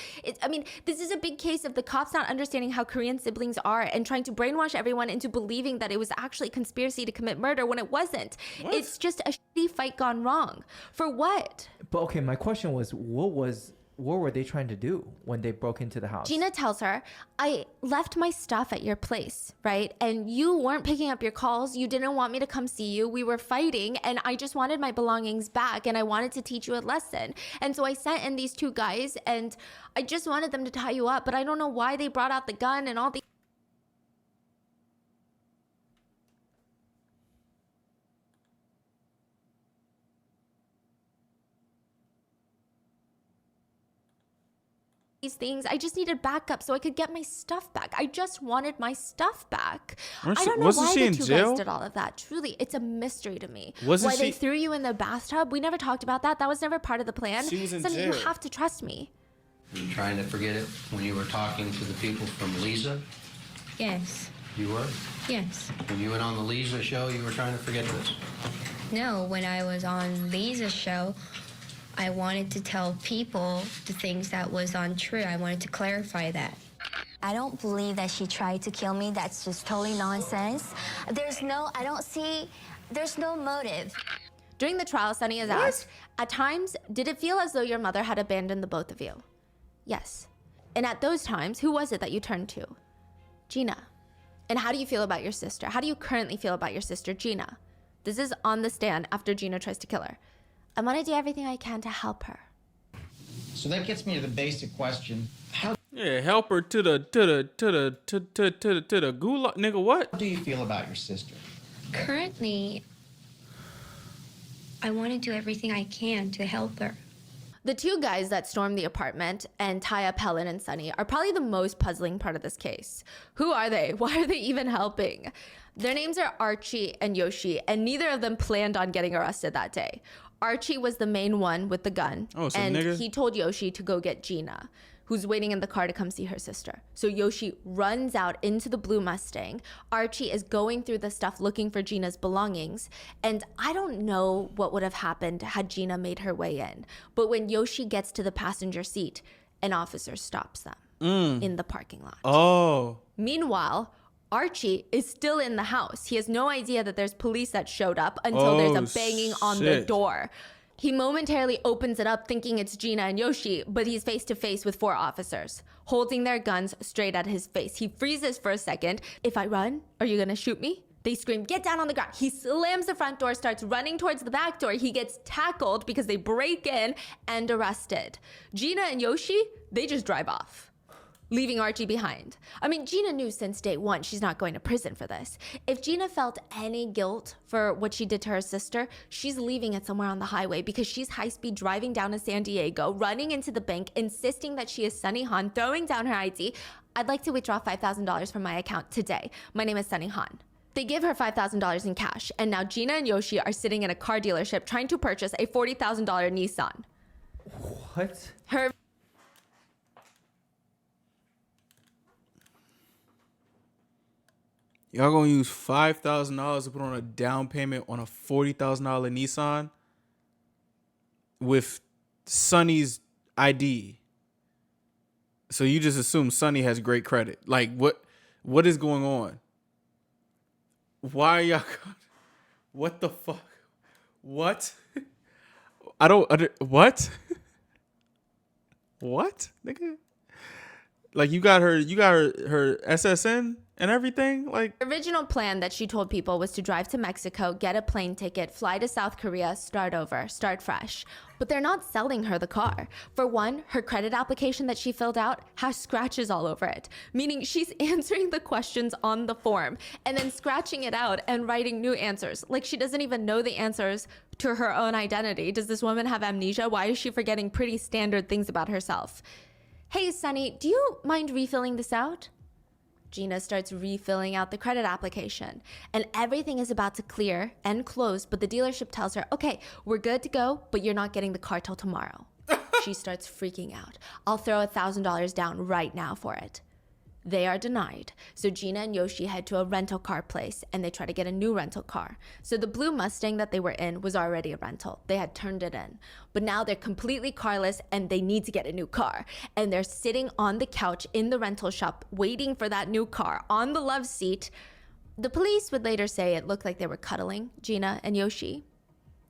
Speaker 2: This is a big case of the cops not understanding how Korean siblings are and trying to brainwash everyone into believing that it was actually a conspiracy to commit murder when it wasn't.
Speaker 1: What?
Speaker 2: It's just a shitty fight gone wrong. For what?
Speaker 3: But okay, my question was, what were they trying to do when they broke into the house?
Speaker 2: Gina tells her, "I left my stuff at your place, right? And you weren't picking up your calls. You didn't want me to come see you. We were fighting and I just wanted my belongings back and I wanted to teach you a lesson. And so I sent in these two guys and I just wanted them to tie you up, but I don't know why they brought out the gun and all the..." these things. I just needed backup so I could get my stuff back. I just wanted my stuff back. I don't know
Speaker 1: Wasn't
Speaker 2: why
Speaker 1: she
Speaker 2: the
Speaker 1: in
Speaker 2: two
Speaker 1: jail?
Speaker 2: guys did all of that. Truly, it's a mystery to me.
Speaker 1: Wasn't
Speaker 2: why they
Speaker 1: she-
Speaker 2: threw you in the bathtub? We never talked about that. That was never part of the plan.
Speaker 1: She was in
Speaker 2: Sonny,
Speaker 1: jail.
Speaker 2: you have to trust me.
Speaker 7: Were you trying to forget it when you were talking to the people from Lisa?
Speaker 6: Yes.
Speaker 7: You were?
Speaker 6: Yes.
Speaker 7: When you went on the Lisa show, you were trying to forget this?
Speaker 6: No, when I was on Lisa's show, I wanted to tell people the things that was untrue. I wanted to clarify that.
Speaker 8: I don't believe that she tried to kill me. That's just totally nonsense. There's no motive.
Speaker 2: During the trial, Sonny is asked, at times, did it feel as though your mother had abandoned the both of you? Yes. And at those times, who was it that you turned to? Gina. And how do you feel about your sister? How do you currently feel about your sister, Gina? This is on the stand after Gina tries to kill her. I want to do everything I can to help her.
Speaker 9: So that gets me to the basic question. How
Speaker 1: Yeah, help her to the gulag, nigga. What?
Speaker 9: do you feel about your sister?
Speaker 6: Currently, I want to do everything I can to help her.
Speaker 2: The two guys that storm the apartment and tie up Helen and Sonny are probably the most puzzling part of this case. Who are they? Why are they even helping? Their names are Archie and Yoshi, and neither of them planned on getting arrested that day. Archie was the main one with the gun,
Speaker 1: Oh, so
Speaker 2: and
Speaker 1: nigga.
Speaker 2: he told Yoshi to go get Gina, who's waiting in the car to come see her sister. So Yoshi runs out into the blue Mustang. Archie is going through the stuff looking for Gina's belongings. And I don't know what would have happened had Gina made her way in. But when Yoshi gets to the passenger seat, an officer stops them in the parking lot.
Speaker 1: Oh,
Speaker 2: Meanwhile, Archie is still in the house. He has no idea that there's police that showed up until there's
Speaker 1: Oh,
Speaker 2: a banging on the
Speaker 1: shit.
Speaker 2: door. He momentarily opens it up thinking it's Gina and Yoshi, but he's face to face with 4 officers, holding their guns straight at his face. He freezes for a second. If I run, are you gonna shoot me? They scream, get down on the ground. He slams the front door, starts running towards the back door. He gets tackled because they break in and arrested. Gina and Yoshi, they just drive off, leaving Archie behind. I mean, Gina knew since day one she's not going to prison for this. If Gina felt any guilt for what she did to her sister, she's leaving it somewhere on the highway because she's high-speed driving down to San Diego, running into the bank, insisting that she is Sunny Han, throwing down her ID. I'd like to withdraw $5,000 from my account today. My name is Sunny Han. They give her $5,000 in cash, and now Gina and Yoshi are sitting in a car dealership trying to purchase a $40,000 Nissan.
Speaker 3: What?
Speaker 2: Her
Speaker 1: y'all gonna use $5,000 to put on a down payment on a $40,000 Nissan with Sonny's ID. So you just assume Sonny has great credit. Like what is going on? Why are y'all? What the fuck? What? I don't. What? What, nigga? Like you got her SSN and everything. Like
Speaker 2: original plan that she told people was to drive to Mexico, get a plane ticket, fly to South Korea, start over, start fresh. But they're not selling her the car. For one, her credit application that she filled out has scratches all over it, meaning she's answering the questions on the form and then scratching it out and writing new answers. Like she doesn't even know the answers to her own identity. Does this woman have amnesia? Why is she forgetting pretty standard things about herself? Hey, Sunny, do you mind refilling this out? Gina starts refilling out the credit application, and everything is about to clear and close, but the dealership tells her, okay, we're good to go, but you're not getting the car till tomorrow. She starts freaking out. I'll throw $1,000 down right now for it. They are denied. So Gina and Yoshi head to a rental car place and they try to get a new rental car. So the blue Mustang that they were in was already a rental. They had turned it in. But now they're completely carless and they need to get a new car. And they're sitting on the couch in the rental shop waiting for that new car on the love seat. The police would later say it looked like they were cuddling, Gina and Yoshi.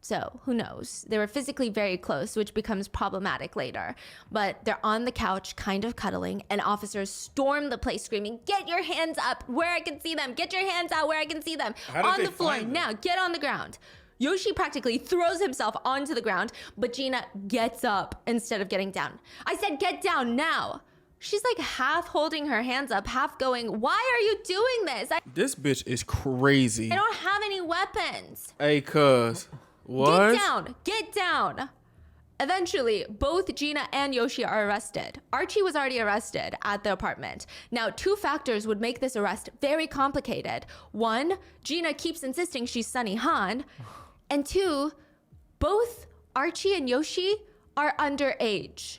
Speaker 2: So who knows? They were physically very close, which becomes problematic later. But they're on the couch, kind of cuddling, and officers storm the place screaming, get your hands up where I can see them. Get your hands out where I can see them. On the floor, now, get on the ground. Yoshi practically throws himself onto the ground, but Gina gets up instead of getting down. I said get down now. She's like half holding her hands up, half going, why are you doing this?
Speaker 1: this bitch is crazy.
Speaker 2: I don't have any weapons.
Speaker 1: Hey, cuz. What?
Speaker 2: Get down. Get down. Eventually, both Gina and Yoshi are arrested. Archie was already arrested at the apartment. Now, two factors would make this arrest very complicated. One, Gina keeps insisting she's Sunny Han. And two, both Archie and Yoshi are underage.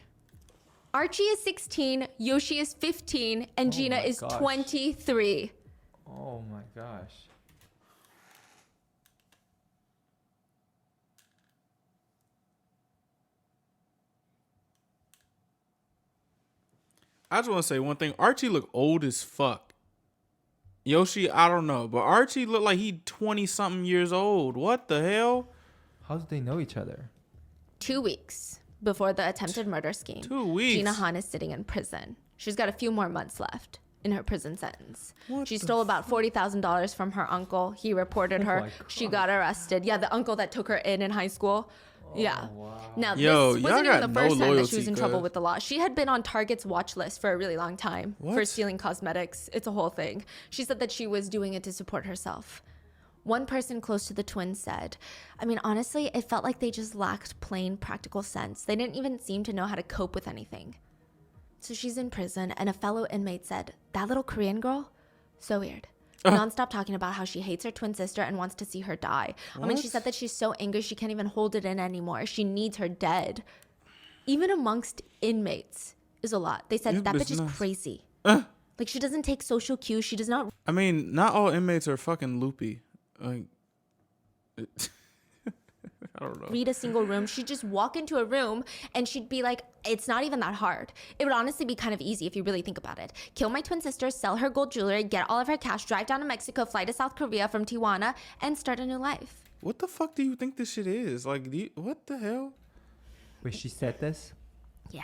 Speaker 2: Archie is 16, Yoshi is 15, and Gina is 23.
Speaker 3: Oh my gosh.
Speaker 1: I just want to say one thing. Archie look old as fuck. Yoshi, I don't know, but Archie looked like he 20-something years old. What the hell?
Speaker 3: How did they know each other?
Speaker 2: 2 weeks before the attempted murder scheme.
Speaker 1: 2 weeks?
Speaker 2: Gina Han is sitting in prison. She's got a few more months left in her prison sentence.
Speaker 1: What
Speaker 2: She
Speaker 1: the
Speaker 2: stole about $40,000 from her uncle. He reported her.
Speaker 3: my
Speaker 2: She got arrested. Yeah, the uncle that took her in high school. Yeah. Now,
Speaker 1: Yo,
Speaker 2: this
Speaker 1: y'all
Speaker 2: wasn't even
Speaker 1: got
Speaker 2: the first
Speaker 1: no
Speaker 2: time that she was
Speaker 1: loyalty,
Speaker 2: in trouble
Speaker 1: cuz.
Speaker 2: with the law. She had been on Target's watch list for a really long time for
Speaker 1: What?
Speaker 2: stealing cosmetics. It's a whole thing. She said that she was doing it to support herself. One person close to the twins said, I mean, honestly, it felt like they just lacked plain practical sense. They didn't even seem to know how to cope with anything. So she's in prison, and a fellow inmate said, that little Korean girl, so weird. Non-stop talking about how she hates her twin sister and wants to see her die. I mean, she said that she's so angry she can't even hold it in anymore. She needs her dead. Even amongst inmates is a lot. They said
Speaker 1: Yeah,
Speaker 2: that
Speaker 1: but
Speaker 2: bitch is
Speaker 1: it's not-
Speaker 2: crazy. Like, she doesn't take social cues. She does not
Speaker 1: I mean, not all inmates are fucking loopy. Like, I don't know.
Speaker 2: read a single room. She'd just walk into a room and she'd be like, it's not even that hard. It would honestly be kind of easy if you really think about it. Kill my twin sister, sell her gold jewelry, get all of her cash, drive down to Mexico, fly to South Korea from Tijuana, and start a new life.
Speaker 1: What the fuck do you think this shit is? Like, what the hell?
Speaker 3: Wait, she said this?
Speaker 2: Yeah.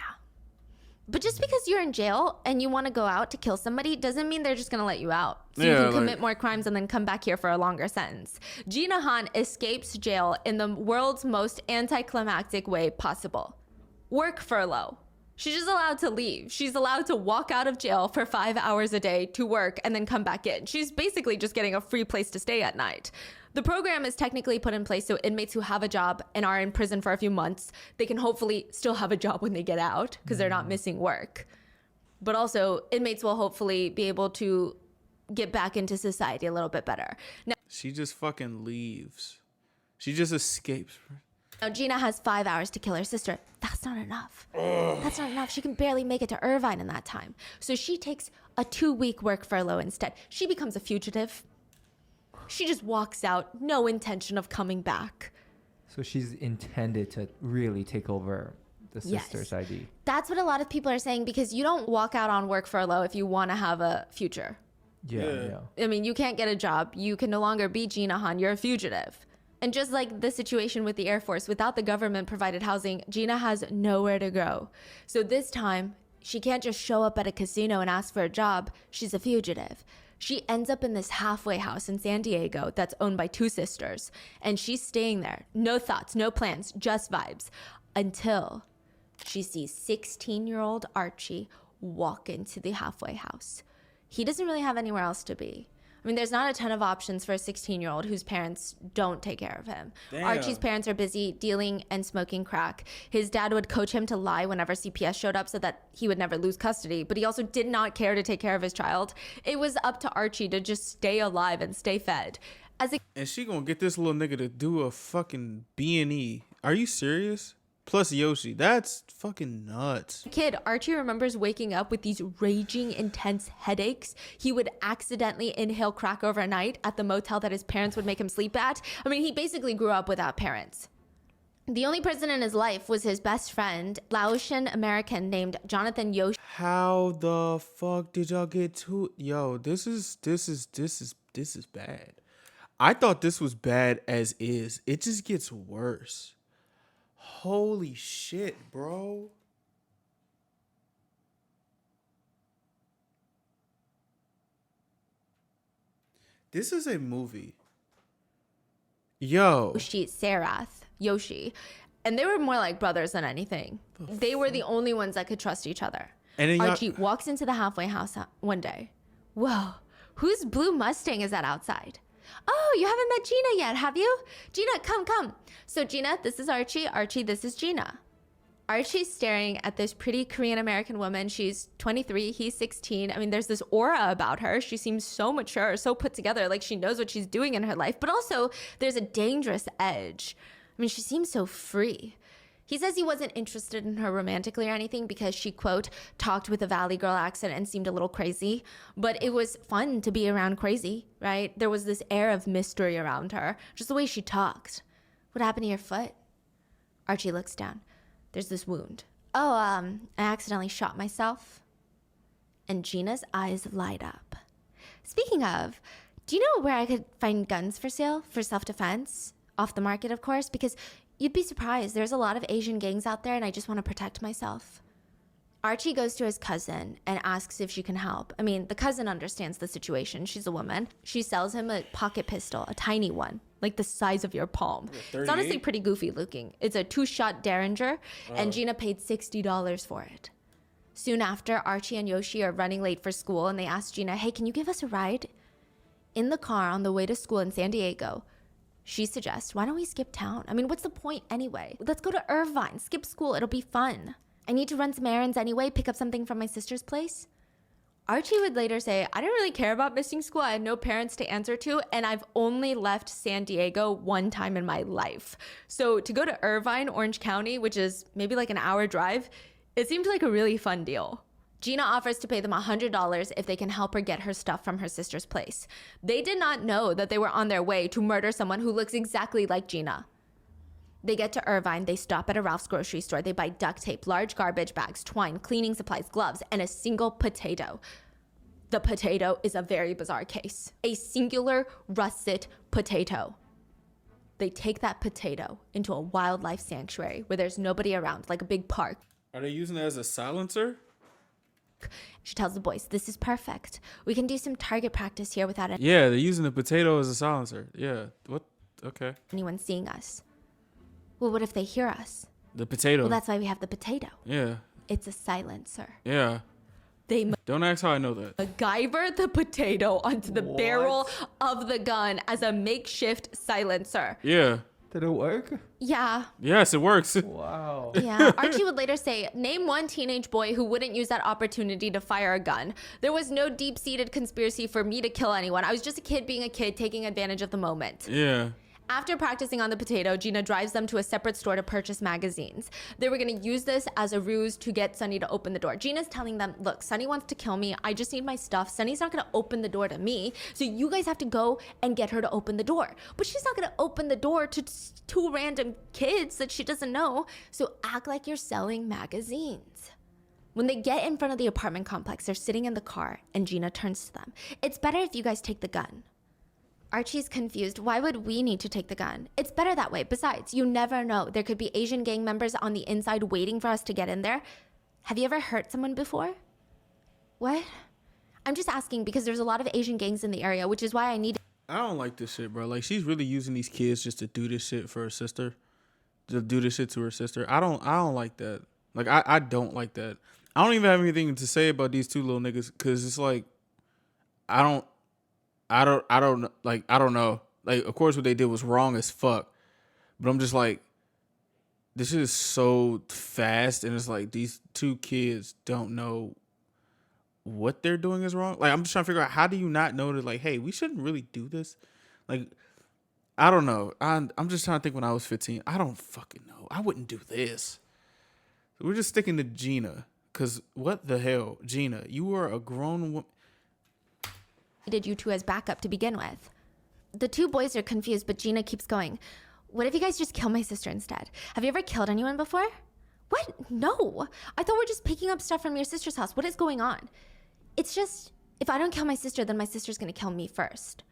Speaker 2: But just because you're in jail and you want to go out to kill somebody doesn't mean they're just going to let you out. So you
Speaker 1: Yeah,
Speaker 2: can commit
Speaker 1: like-
Speaker 2: more crimes and then come back here for a longer sentence. Gina Han escapes jail in the world's most anticlimactic way possible. Work furlough. She's just allowed to leave. She's allowed to walk out of jail for 5 hours a day to work and then come back in. She's basically just getting a free place to stay at night. The program is technically put in place so inmates who have a job and are in prison for a few months, they can hopefully still have a job when they get out because they're not missing work. But also, inmates will hopefully be able to get back into society a little bit better.
Speaker 1: She just fucking leaves. She just escapes.
Speaker 2: Now, Gina has 5 hours to kill her sister. That's not enough. That's not enough. She can barely make it to Irvine in that time. So she takes a 2-week work furlough instead. She becomes a fugitive. She just walks out, no intention of coming back.
Speaker 3: So she's intended to really take over the sister's ID.
Speaker 2: That's what a lot of people are saying because you don't walk out on work furlough if you want to have a future.
Speaker 3: Yeah.
Speaker 2: I mean, you can't get a job. You can no longer be Gina Han. You're a fugitive. And just like the situation with the Air Force, without the government provided housing, Gina has nowhere to go. So this time, she can't just show up at a casino and ask for a job. She's a fugitive. She ends up in this halfway house in San Diego that's owned by 2 sisters. And she's staying there. No thoughts, no plans, just vibes. Until she sees 16-year-old Archie walk into the halfway house. He doesn't really have anywhere else to be. I mean, there's not a ton of options for a 16-year-old whose parents don't take care of him.
Speaker 1: Damn.
Speaker 2: Archie's parents are busy dealing and smoking crack. His dad would coach him to lie whenever CPS showed up so that he would never lose custody, but he also did not care to take care of his child. It was up to Archie to just stay alive and stay fed. As a
Speaker 1: And she gonna get this little nigga to do a fucking B&E. Are you serious? Plus Yoshi. That's fucking nuts.
Speaker 2: kid, Archie remembers waking up with these raging, intense headaches. He would accidentally inhale crack overnight at the motel that his parents would make him sleep at. I mean, he basically grew up without parents. The only person in his life was his best friend, Laotian American named Jonathan Yoshi.
Speaker 1: How the fuck did y'all get to? Yo, this is bad. I thought this was bad as is. It just gets worse. Holy shit, bro. This is a movie. Yo.
Speaker 2: Sarath, Yoshi. And they were more like brothers than anything. They were the only ones that could trust each other.
Speaker 1: And then
Speaker 2: Archie walks into the halfway house one day. Whoa, whose blue Mustang is that outside? Oh, you haven't met Gina yet, have you? Gina, come. So Gina, this is Archie. Archie, this is Gina. Archie's staring at this pretty Korean American woman. She's 23, he's 16. I mean, there's this aura about her. She seems so mature, so put together, like she knows what she's doing in her life. But also, there's a dangerous edge. I mean, she seems so free. He says he wasn't interested in her romantically or anything because she, quote, talked with a Valley Girl accent and seemed a little crazy. But it was fun to be around crazy, right? There was this air of mystery around her, just the way she talked. What happened to your foot? Archie looks down. There's this wound. Oh, I accidentally shot myself. And Gina's eyes light up. Speaking of, do you know where I could find guns for sale for self-defense? Off the market, of course, because you'd be surprised. There's a lot of Asian gangs out there and I just want to protect myself. Archie goes to his cousin and asks if she can help. I mean, the cousin understands the situation. She's a woman. She sells him a pocket pistol, a tiny one, like the size of your palm. It's honestly pretty goofy looking. It's a 2-shot Derringer, and Gina paid $60 for it. Soon after, Archie and Yoshi are running late for school, and they ask Gina, hey, can you give us a ride? In the car on the way to school in San Diego, she suggests, why don't we skip town? I mean, what's the point anyway? Let's go to Irvine, skip school, it'll be fun. I need to run some errands anyway, pick up something from my sister's place. Archie would later say, I didn't really care about missing school. I had no parents to answer to, and I've only left San Diego one time in my life. So to go to Irvine, Orange County, which is maybe like an hour drive, it seemed like a really fun deal. Gina offers to pay them $100 if they can help her get her stuff from her sister's place. They did not know that they were on their way to murder someone who looks exactly like Gina. They get to Irvine, they stop at a Ralph's grocery store, they buy duct tape, large garbage bags, twine, cleaning supplies, gloves, and a single potato. The potato is a very bizarre case. A singular russet potato. They take that potato into a wildlife sanctuary where there's nobody around, like a big park.
Speaker 1: Are they using it as a silencer?
Speaker 2: She tells the boys, this is perfect. We can do some target practice here without
Speaker 1: Yeah, they're using the potato as a silencer. Yeah. What? Okay.
Speaker 2: anyone seeing us. Well, what if they hear us?
Speaker 1: The potato.
Speaker 2: Well, that's why we have the potato.
Speaker 1: Yeah.
Speaker 2: It's a silencer.
Speaker 1: Yeah.
Speaker 2: They
Speaker 1: Don't ask how I know that.
Speaker 2: MacGyver the potato onto the barrel of the gun as a makeshift silencer.
Speaker 1: Yeah.
Speaker 3: Did it work?
Speaker 2: Yeah.
Speaker 1: Yes, it works.
Speaker 3: Wow.
Speaker 2: Yeah. Archie would later say, name one teenage boy who wouldn't use that opportunity to fire a gun. There was no deep-seated conspiracy for me to kill anyone. I was just a kid being a kid, taking advantage of the moment.
Speaker 1: Yeah.
Speaker 2: After practicing on the potato, Gina drives them to a separate store to purchase magazines. They were going to use this as a ruse to get Sunny to open the door. Gina's telling them, look, Sunny wants to kill me. I just need my stuff. Sunny's not going to open the door to me. So you guys have to go and get her to open the door. But she's not going to open the door to 2 random kids that she doesn't know. So act like you're selling magazines. When they get in front of the apartment complex, they're sitting in the car and Gina turns to them. It's better if you guys take the gun. Archie's confused. Why would we need to take the gun? It's better that way. Besides, you never know. There could be Asian gang members on the inside waiting for us to get in there. Have you ever hurt someone before? What? I'm just asking because there's a lot of Asian gangs in the area, which is why I need...
Speaker 1: I don't like this shit, bro. Like, she's really using these kids just to do this shit for her sister. To do this shit to her sister. I don't like that. Like, I don't like that. I don't even have anything to say about these 2 little niggas because it's like, I don't know. Like, of course, what they did was wrong as fuck. But I'm just like, this shit is so fast. And it's like, these 2 kids don't know what they're doing is wrong. Like, I'm just trying to figure out, how do you not know that, like, hey, we shouldn't really do this? Like, I don't know. I'm just trying to think when I was 15. I don't fucking know. I wouldn't do this. So we're just sticking to Gina. Because what the hell? Gina, you are a grown woman.
Speaker 2: Needed you 2 as backup to begin with. The 2 boys are confused, but Gina keeps going. What if you guys just kill my sister instead? Have you ever killed anyone before? What? No. I thought we're just picking up stuff from your sister's house. What is going on? It's just, if I don't kill my sister, then my sister's gonna kill me first.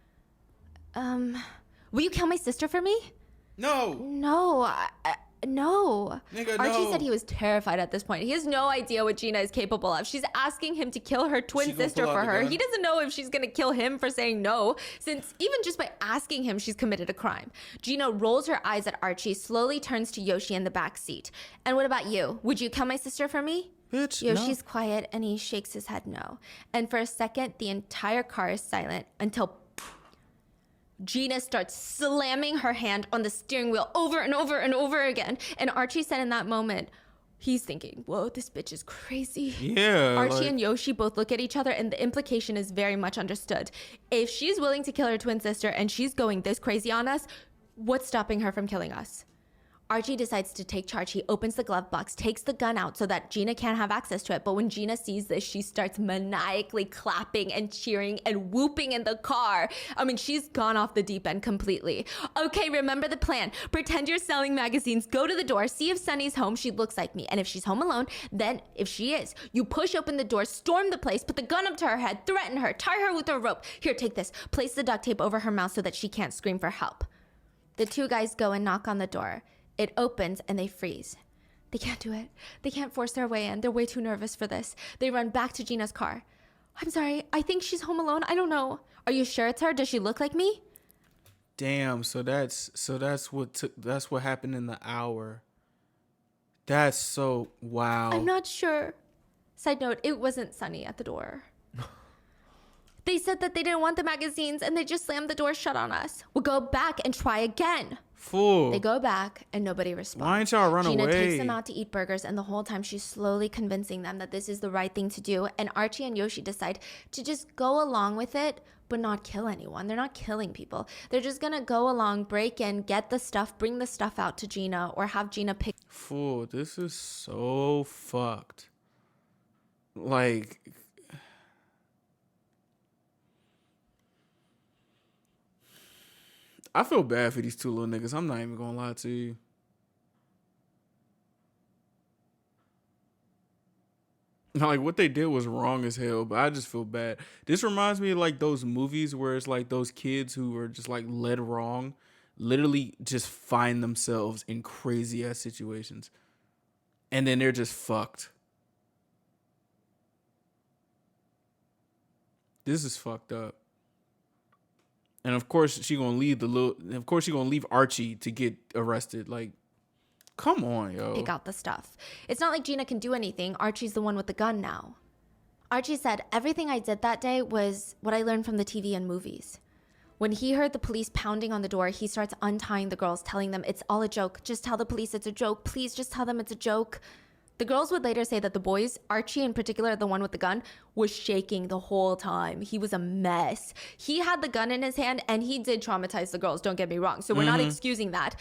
Speaker 2: Will you kill my sister for me?
Speaker 1: No.
Speaker 2: No. No.
Speaker 1: Nigga,
Speaker 2: Archie
Speaker 1: no.
Speaker 2: said he was terrified at this point. He has no idea what Gina is capable of. She's asking him to kill her twin
Speaker 1: She gonna
Speaker 2: sister
Speaker 1: pull out
Speaker 2: for
Speaker 1: the
Speaker 2: her.
Speaker 1: gun?
Speaker 2: He doesn't know if she's going to kill him for saying no, since even just by asking him, she's committed a crime. Gina rolls her eyes at Archie, slowly turns to Yoshi in the back seat. And what about you? Would you kill my sister for me?
Speaker 1: Bitch,
Speaker 2: Yoshi's quiet and he shakes his head no. And for a second, the entire car is silent until Gina starts slamming her hand on the steering wheel over and over and over again. And Archie said in that moment, He's thinking, whoa, this bitch is crazy.
Speaker 1: Yeah.
Speaker 2: Archie and Yoshi both look at each other, and the implication is very much understood. If she's willing to kill her twin sister and she's going this crazy on us, what's stopping her from killing us? Archie decides to take charge. He opens the glove box, takes the gun out so that Gina can't have access to it. But when Gina sees this, she starts maniacally clapping and cheering and whooping in the car. I mean, she's gone off the deep end completely. Okay, remember the plan. Pretend you're selling magazines. Go to the door, see if Sunny's home. She looks like me. And if she's home alone, then if she is, you push open the door, storm the place, put the gun up to her head, threaten her, tie her with a rope. Here, take this. Place the duct tape over her mouth so that she can't scream for help. The two guys go and knock on the door. It opens and they freeze. They can't do it. They can't force their way in. They're way too nervous for this. They run back to Gina's car. I'm sorry. I think she's home alone. I don't know. Are you sure it's her? Does she look like me?
Speaker 1: Damn. So that's what happened in the hour. That's so wow.
Speaker 2: I'm not sure. Side note, it wasn't Sunny at the door. They said that they didn't want the magazines and they just slammed the door shut on us. We'll go back and try again.
Speaker 1: Fool.
Speaker 2: They go back and nobody responds.
Speaker 1: Why ain't y'all run
Speaker 2: Gina
Speaker 1: away?
Speaker 2: takes them out to eat burgers, and the whole time she's slowly convincing them that this is the right thing to do. And Archie and Yoshi decide to just go along with it, but not kill anyone. They're not killing people. They're just gonna go along, break in, get the stuff, bring the stuff out to Gina, or have Gina pick.
Speaker 1: Fool, this is so fucked. Like, I feel bad for these two little niggas. I'm not even gonna lie to you. Like, what they did was wrong as hell, but I just feel bad. This reminds me of like those movies where it's like those kids who are just like led wrong, literally just find themselves in crazy ass situations. And then they're just fucked. This is fucked up. And of course she gonna leave Archie to get arrested. Like, come on, yo.
Speaker 2: Pick out the stuff. It's not like Gina can do anything. Archie's the one with the gun now. Archie said, everything I did that day was what I learned from the TV and movies. When he heard the police pounding on the door, he starts untying the girls, telling them it's all a joke. Just tell the police it's a joke. Please just tell them it's a joke. The girls would later say that the boys, Archie in particular, the one with the gun, was shaking the whole time. He was a mess. He had the gun in his hand and he did traumatize the girls, don't get me wrong. So we're not excusing that.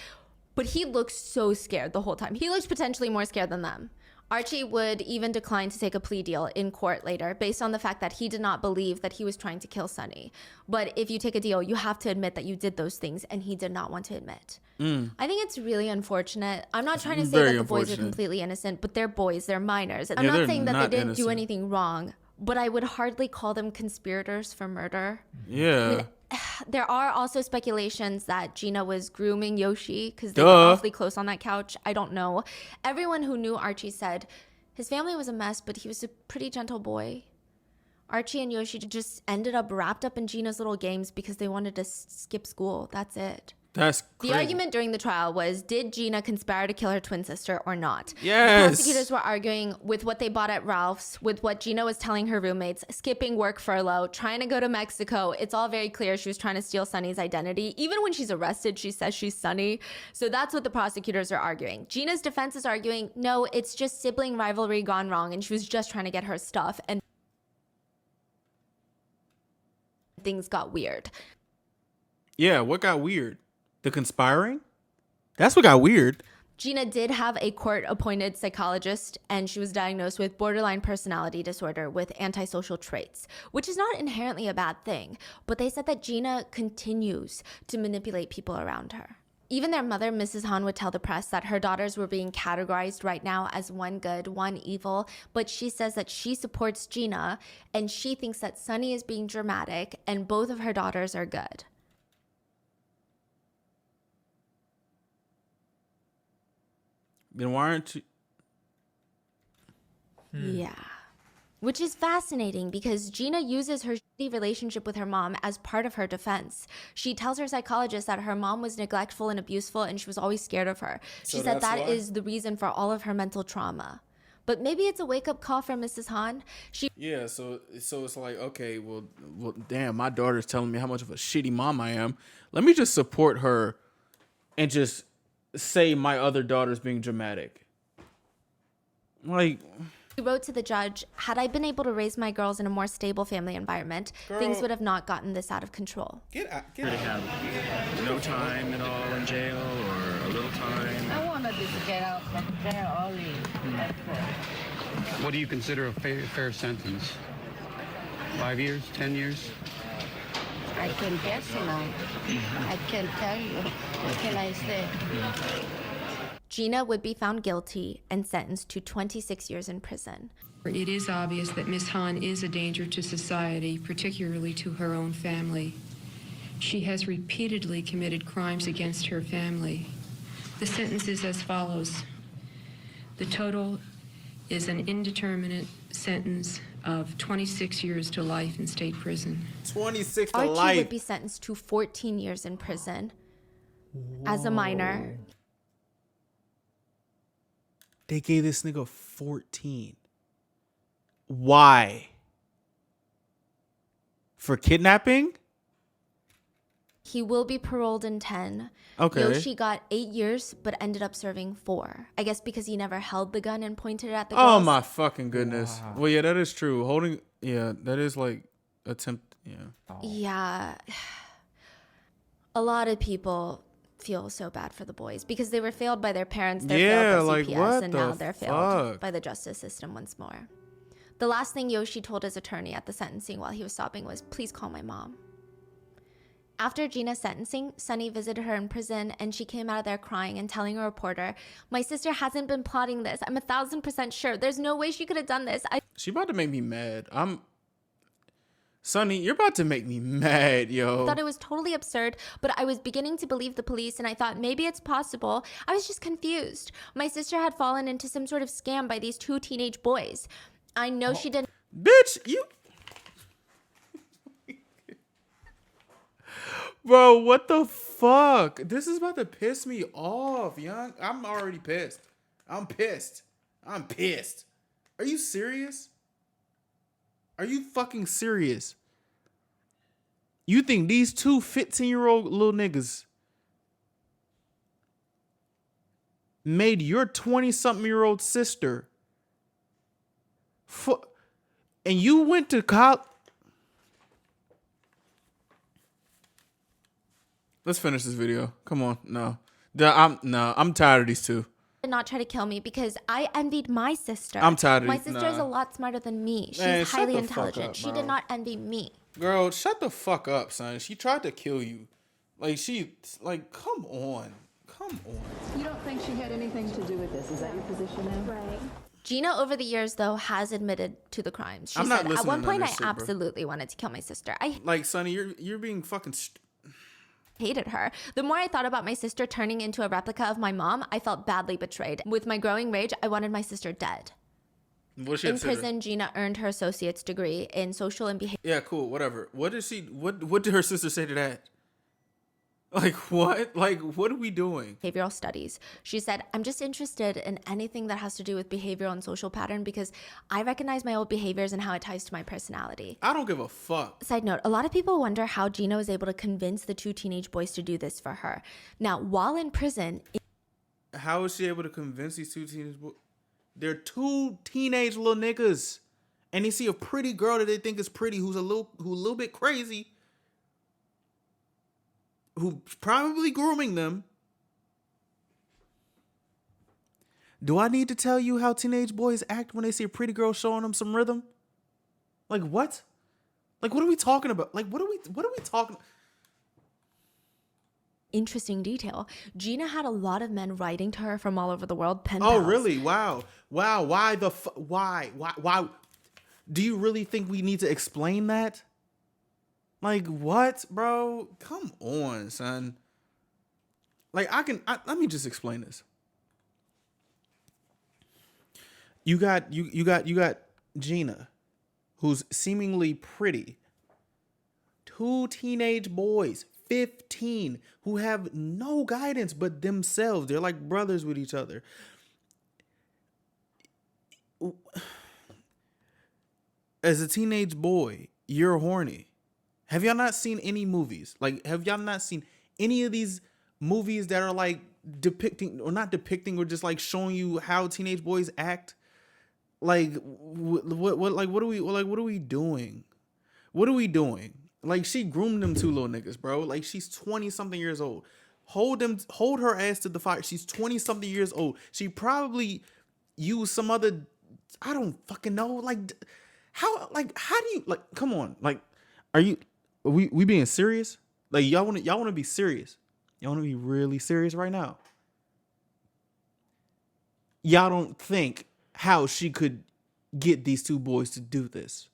Speaker 2: But he looked so scared the whole time. He looked potentially more scared than them. Archie would even decline to take a plea deal in court later based on the fact that he did not believe that he was trying to kill Sunny. But if you take a deal, you have to admit that you did those things, and he did not want to admit. I think it's really unfortunate. I'm not trying to say that the boys are completely innocent, but they're boys, they're minors. I'm not saying that they didn't do anything wrong, but I would hardly call them conspirators for murder.
Speaker 1: Yeah.
Speaker 2: I mean, there are also speculations that Gina was grooming Yoshi because they were awfully close on that couch. I don't know. Everyone who knew Archie said his family was a mess, but he was a pretty gentle boy. Archie and Yoshi just ended up wrapped up in Gina's little games because they wanted to skip school. That's it.
Speaker 1: That's crazy.
Speaker 2: The argument during the trial was, did Gina conspire to kill her twin sister or not?
Speaker 1: Yes.
Speaker 2: The prosecutors were arguing with what they bought at Ralph's, with what Gina was telling her roommates, skipping work furlough, trying to go to Mexico. It's all very clear she was trying to steal Sunny's identity. Even when she's arrested, she says she's Sunny. So that's what the prosecutors are arguing. Gina's defense is arguing, no, it's just sibling rivalry gone wrong, and she was just trying to get her stuff, and things got weird.
Speaker 1: Yeah, what got weird? The conspiring? That's what got weird.
Speaker 2: Gina did have a court-appointed psychologist, and she was diagnosed with borderline personality disorder with antisocial traits, which is not inherently a bad thing. But they said that Gina continues to manipulate people around her. Even their mother, Mrs. Han, would tell the press that her daughters were being categorized right now as one good, one evil, but she says that she supports Gina, and she thinks that Sunny is being dramatic, and both of her daughters are good.
Speaker 1: Then why aren't you?
Speaker 2: Yeah. Which is fascinating because Gina uses her shitty relationship with her mom as part of her defense. She tells her psychologist that her mom was neglectful and abuseful and she was always scared of her. She said that is the reason for all of her mental trauma. But maybe it's a wake-up call for Mrs. Han.
Speaker 1: Yeah, so it's like, okay, well, damn, my daughter's telling me how much of a shitty mom I am. Let me just support her and just say my other daughter's being dramatic. Like,
Speaker 2: He wrote to the judge, had I been able to raise my girls in a more stable family environment, things would have not gotten this out of control.
Speaker 1: get out.
Speaker 10: Did they have no time at all in jail or a little time?
Speaker 11: I wanted to get out from jail early. That's it.
Speaker 12: What do you consider a fair sentence? 5 years, 10 years?
Speaker 11: I can guess, I can tell you. What can I say?
Speaker 2: Gina would be found guilty and sentenced to 26 years in prison.
Speaker 5: It is obvious that Miss Han is a danger to society, particularly to her own family. She has repeatedly committed crimes against her family. The sentence is as follows. The total is an indeterminate sentence of 26 years to life in state prison.
Speaker 1: 26 to
Speaker 2: Archie
Speaker 1: life.
Speaker 2: would be sentenced to 14 years in prison. As a minor,
Speaker 1: They gave this nigga 14. Why? For kidnapping?
Speaker 2: he will be paroled in 10.
Speaker 1: Okay.
Speaker 2: Yoshi got 8 years, but ended up serving 4. I guess because he never held the gun and pointed it at the girls.
Speaker 1: Oh my fucking goodness. Wow. Well, yeah, that is true. Holding, yeah, that is like attempt, yeah.
Speaker 2: Yeah. A lot of people feel so bad for the boys because they were failed by their parents, they're failed by CPS,
Speaker 1: what
Speaker 2: and
Speaker 1: the
Speaker 2: now they're failed
Speaker 1: fuck?
Speaker 2: by the justice system once more. The last thing Yoshi told his attorney at the sentencing while he was sobbing was, "Please call my mom." After Gina's sentencing, Sunny visited her in prison, and she came out of there crying and telling a reporter, "My sister hasn't been plotting this. I'm 1,000% sure. There's no way she could have done this.
Speaker 1: She about to make me mad. Sonny, you're about to make me mad, yo.
Speaker 2: I thought it was totally absurd, but I was beginning to believe the police, and I thought maybe it's possible. I was just confused. My sister had fallen into some sort of scam by these 2 teenage boys. I know she didn't."
Speaker 1: Bitch, you... Bro, what the fuck? This is about to piss me off, young. I'm already pissed. I'm pissed. Are you serious? Are you fucking serious? You think these 2 15-year-old little niggas made your 20-something-year-old sister and you went to college? Let's finish this video. Come on. No. I'm tired of these 2.
Speaker 2: Did not try to kill me because I envied my sister.
Speaker 1: I'm tired of
Speaker 2: My
Speaker 1: these-
Speaker 2: sister is
Speaker 1: nah.
Speaker 2: a lot smarter than me. She's
Speaker 1: Man, shut
Speaker 2: highly
Speaker 1: the fuck
Speaker 2: intelligent.
Speaker 1: up,
Speaker 2: She
Speaker 1: bro.
Speaker 2: did not envy me.
Speaker 1: Girl, shut the fuck up, son. She tried to kill you. Come on.
Speaker 13: You don't think she had anything to do with this? Is that your position now?
Speaker 6: Right.
Speaker 2: Gina, over the years, though, has admitted to the crimes. She
Speaker 1: I'm not
Speaker 2: said, at one
Speaker 1: listening to
Speaker 2: point, I
Speaker 1: this shit, bro.
Speaker 2: absolutely wanted to kill my sister. I
Speaker 1: Sonny, you're being fucking...
Speaker 2: hated her. The more I thought about my sister turning into a replica of my mom, I felt badly betrayed. With my growing rage, I wanted my sister dead.
Speaker 1: What she
Speaker 2: In
Speaker 1: had said to her?
Speaker 2: prison, Gina earned her associate's degree in social and
Speaker 1: Yeah, cool, whatever. What did her sister say to that? Like, what? Like, what are we doing?
Speaker 2: behavioral studies. She said, "I'm just interested in anything that has to do with behavioral and social pattern because I recognize my old behaviors and how it ties to my personality."
Speaker 1: I don't give a fuck.
Speaker 2: Side note, a lot of people wonder how Gina was able to convince the 2 teenage boys to do this for her. Now, while in prison...
Speaker 1: How is she able to convince these 2 teenage boys? They're 2 teenage little niggas. And they see a pretty girl that they think is pretty who's a little bit crazy. Who's probably grooming them. Do I need to tell you how teenage boys act when they see a pretty girl showing them some rhythm? Like what? Like what are we talking about? Like what are we talking?
Speaker 2: Interesting detail. Gina had a lot of men writing to her from all over the world. Pen
Speaker 1: Oh,
Speaker 2: pals.
Speaker 1: really? Wow. Why why? Do you really think we need to explain that? Like what, bro? Come on, son. Like let me just explain this. You got Gina, who's seemingly pretty. 2 teenage boys, 15, who have no guidance but themselves. They're like brothers with each other. As a teenage boy, you're horny. Have y'all not seen any movies? Like, have y'all not seen any of these movies that are like depicting, or not depicting, or just like showing you how teenage boys act? Like what are we doing? What are we doing? Like, she groomed them two little niggas, bro. Like, she's 20 something years old. Hold her ass to the fire. She's 20 something years old. She probably used some other, I don't fucking know. Like, how do you, like, come on. Like, we being serious? Like, y'all want to be serious? Y'all want to be really serious right now? Y'all don't think how she could get these two boys to do this?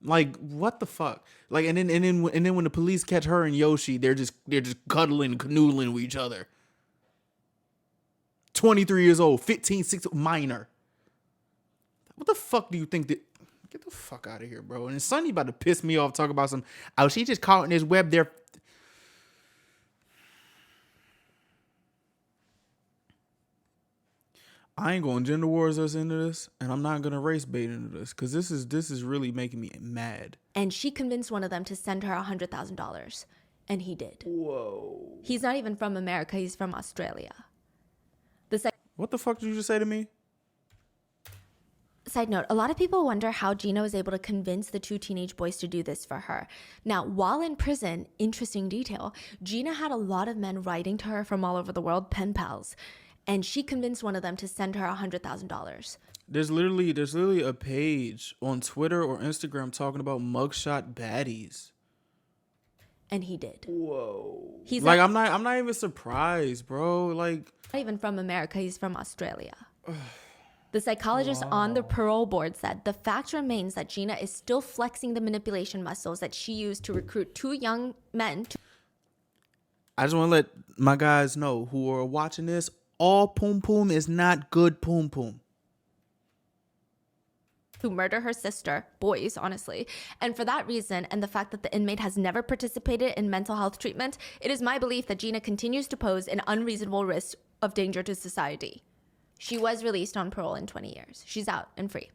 Speaker 1: Like, what the fuck? Like, and then when the police catch her and Yoshi, they're just cuddling, canoodling with each other. 23 years old, 15, 16, minor. What the fuck do you think that? Get the fuck out of here, bro. And Sonny about to piss me off, talk about some, oh, she just caught in this web there. I ain't going to gender wars us into this, and I'm not going to race bait into this, because this is really making me mad.
Speaker 2: And she convinced one of them to send her $100,000, and he did.
Speaker 3: Whoa.
Speaker 2: He's not even from America. He's from Australia.
Speaker 1: What the fuck did you just say to me?
Speaker 2: Side note, a lot of people wonder how Gina was able to convince the two teenage boys to do this for her. Now, while in prison, interesting detail, Gina had a lot of men writing to her from all over the world, pen pals, and she convinced one of them to send her $100,000.
Speaker 1: There's literally a page on Twitter or Instagram talking about mugshot baddies.
Speaker 2: And he did.
Speaker 3: Whoa.
Speaker 2: He's
Speaker 1: like, I'm not even surprised, bro. Like,
Speaker 2: not even from America. He's from Australia. The psychologist on the parole board said the fact remains that Gina is still flexing the manipulation muscles that she used to recruit two young men.
Speaker 1: I just want to let my guys know who are watching this, all poom poom is not good poom poom.
Speaker 2: To murder her sister, boys, honestly. And for that reason, and the fact that the inmate has never participated in mental health treatment, it is my belief that Gina continues to pose an unreasonable risk of danger to society. She was released on parole in 20 years. She's out and free.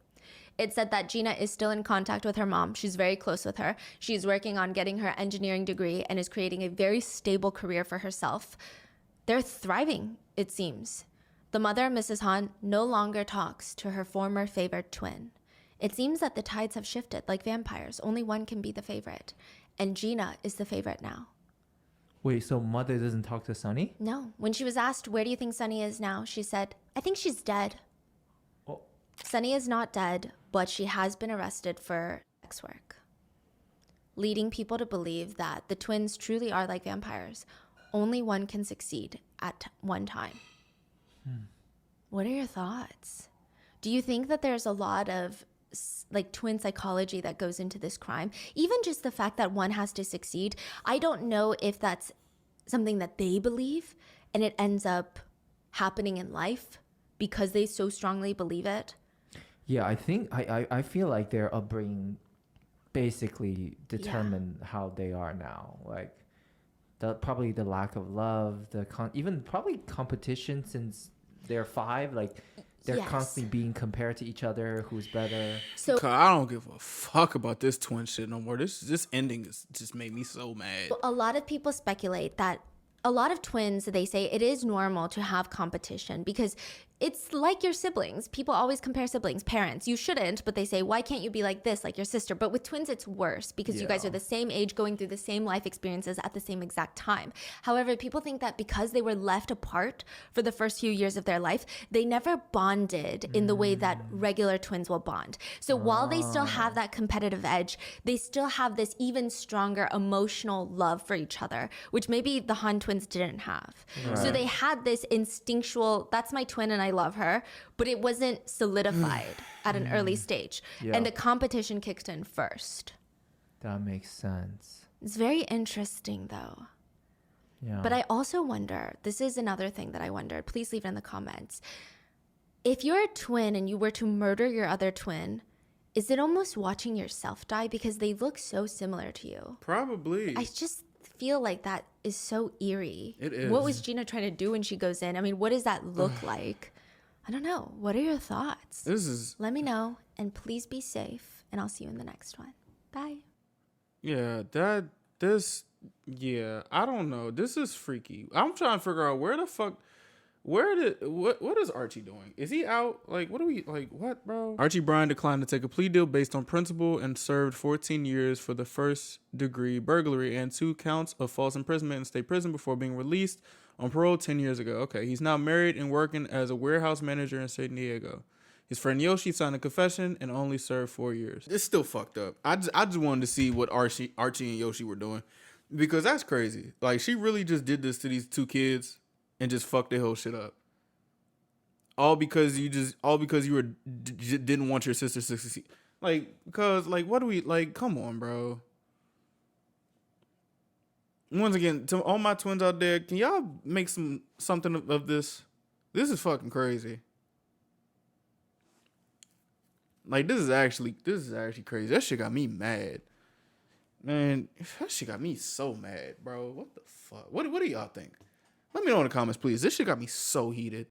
Speaker 2: It said that Gina is still in contact with her mom. She's very close with her. She's working on getting her engineering degree and is creating a very stable career for herself. They're thriving, it seems. The mother, Mrs. Han, no longer talks to her former favored twin. It seems that the tides have shifted like vampires. Only one can be the favorite. And Gina is the favorite now.
Speaker 3: Wait, so mother doesn't talk to Sonny?
Speaker 2: No. When she was asked, where do you think Sonny is now? She said, I think she's dead.
Speaker 3: Oh.
Speaker 2: Sonny is not dead, but she has been arrested for sex work, leading people to believe that the twins truly are like vampires. Only one can succeed at one time. What are your thoughts? Do you think that there's a lot of like twin psychology that goes into this crime? Even just the fact that one has to succeed. I don't know if that's something that they believe and it ends up happening in life because they so strongly believe it.
Speaker 3: Yeah, I think I feel like their upbringing basically determined how they are now. Like probably the lack of love, even probably competition since they're 5. Like they're constantly being compared to each other. Who's better?
Speaker 1: So I don't give a fuck about this twin shit no more. This ending just made me so mad.
Speaker 2: A lot of people speculate that a lot of twins, they say it is normal to have competition because it's like your siblings. People always compare siblings, parents. You shouldn't, but they say, why can't you be like this, like your sister? But with twins, it's worse because you guys are the same age, going through the same life experiences at the same exact time. However, people think that because they were left apart for the first few years of their life, they never bonded in the way that regular twins will bond. So while they still have that competitive edge, they still have this even stronger emotional love for each other, which maybe the Han twins didn't have. Right. So they had this instinctual, that's my twin and I love her, but it wasn't solidified at an early stage. And the competition kicked in first.
Speaker 3: That makes sense.
Speaker 2: It's very interesting though. Yeah. But I also wonder, this is another thing that I wondered, please leave it in the comments. If you're a twin and you were to murder your other twin, is it almost watching yourself die because they look so similar to you?
Speaker 1: Probably.
Speaker 2: I just feel like that is so eerie.
Speaker 1: It is.
Speaker 2: What was Gina trying to do when she goes in? I mean, what does that look like? I don't know. What are your thoughts? Let me know, and please be safe, and I'll see you in the next one. Bye.
Speaker 1: Yeah, I don't know. This is freaky. I'm trying to figure out where the fuck what is Archie doing? Is he out? Like, what are we like? What, bro? Archie Bryan declined to take a plea deal based on principle and served 14 years for the first degree burglary and 2 counts of false imprisonment in state prison before being released on parole 10 years ago. Okay, he's now married and working as a warehouse manager in San Diego. His friend Yoshi signed a confession and only served 4 years. It's still fucked up. I just wanted to see what Archie and Yoshi were doing, because that's crazy. Like, she really just did this to these 2 kids and just fucked the whole shit up. All because you didn't want your sister to succeed. Like, because, like, what do we, like, come on, bro. Once again, to all my twins out there, can y'all make something of this? This is fucking crazy. Like, this is actually crazy. That shit got me mad. Man, that shit got me so mad, bro. What the fuck? What do y'all think? Let me know in the comments, please. This shit got me so heated.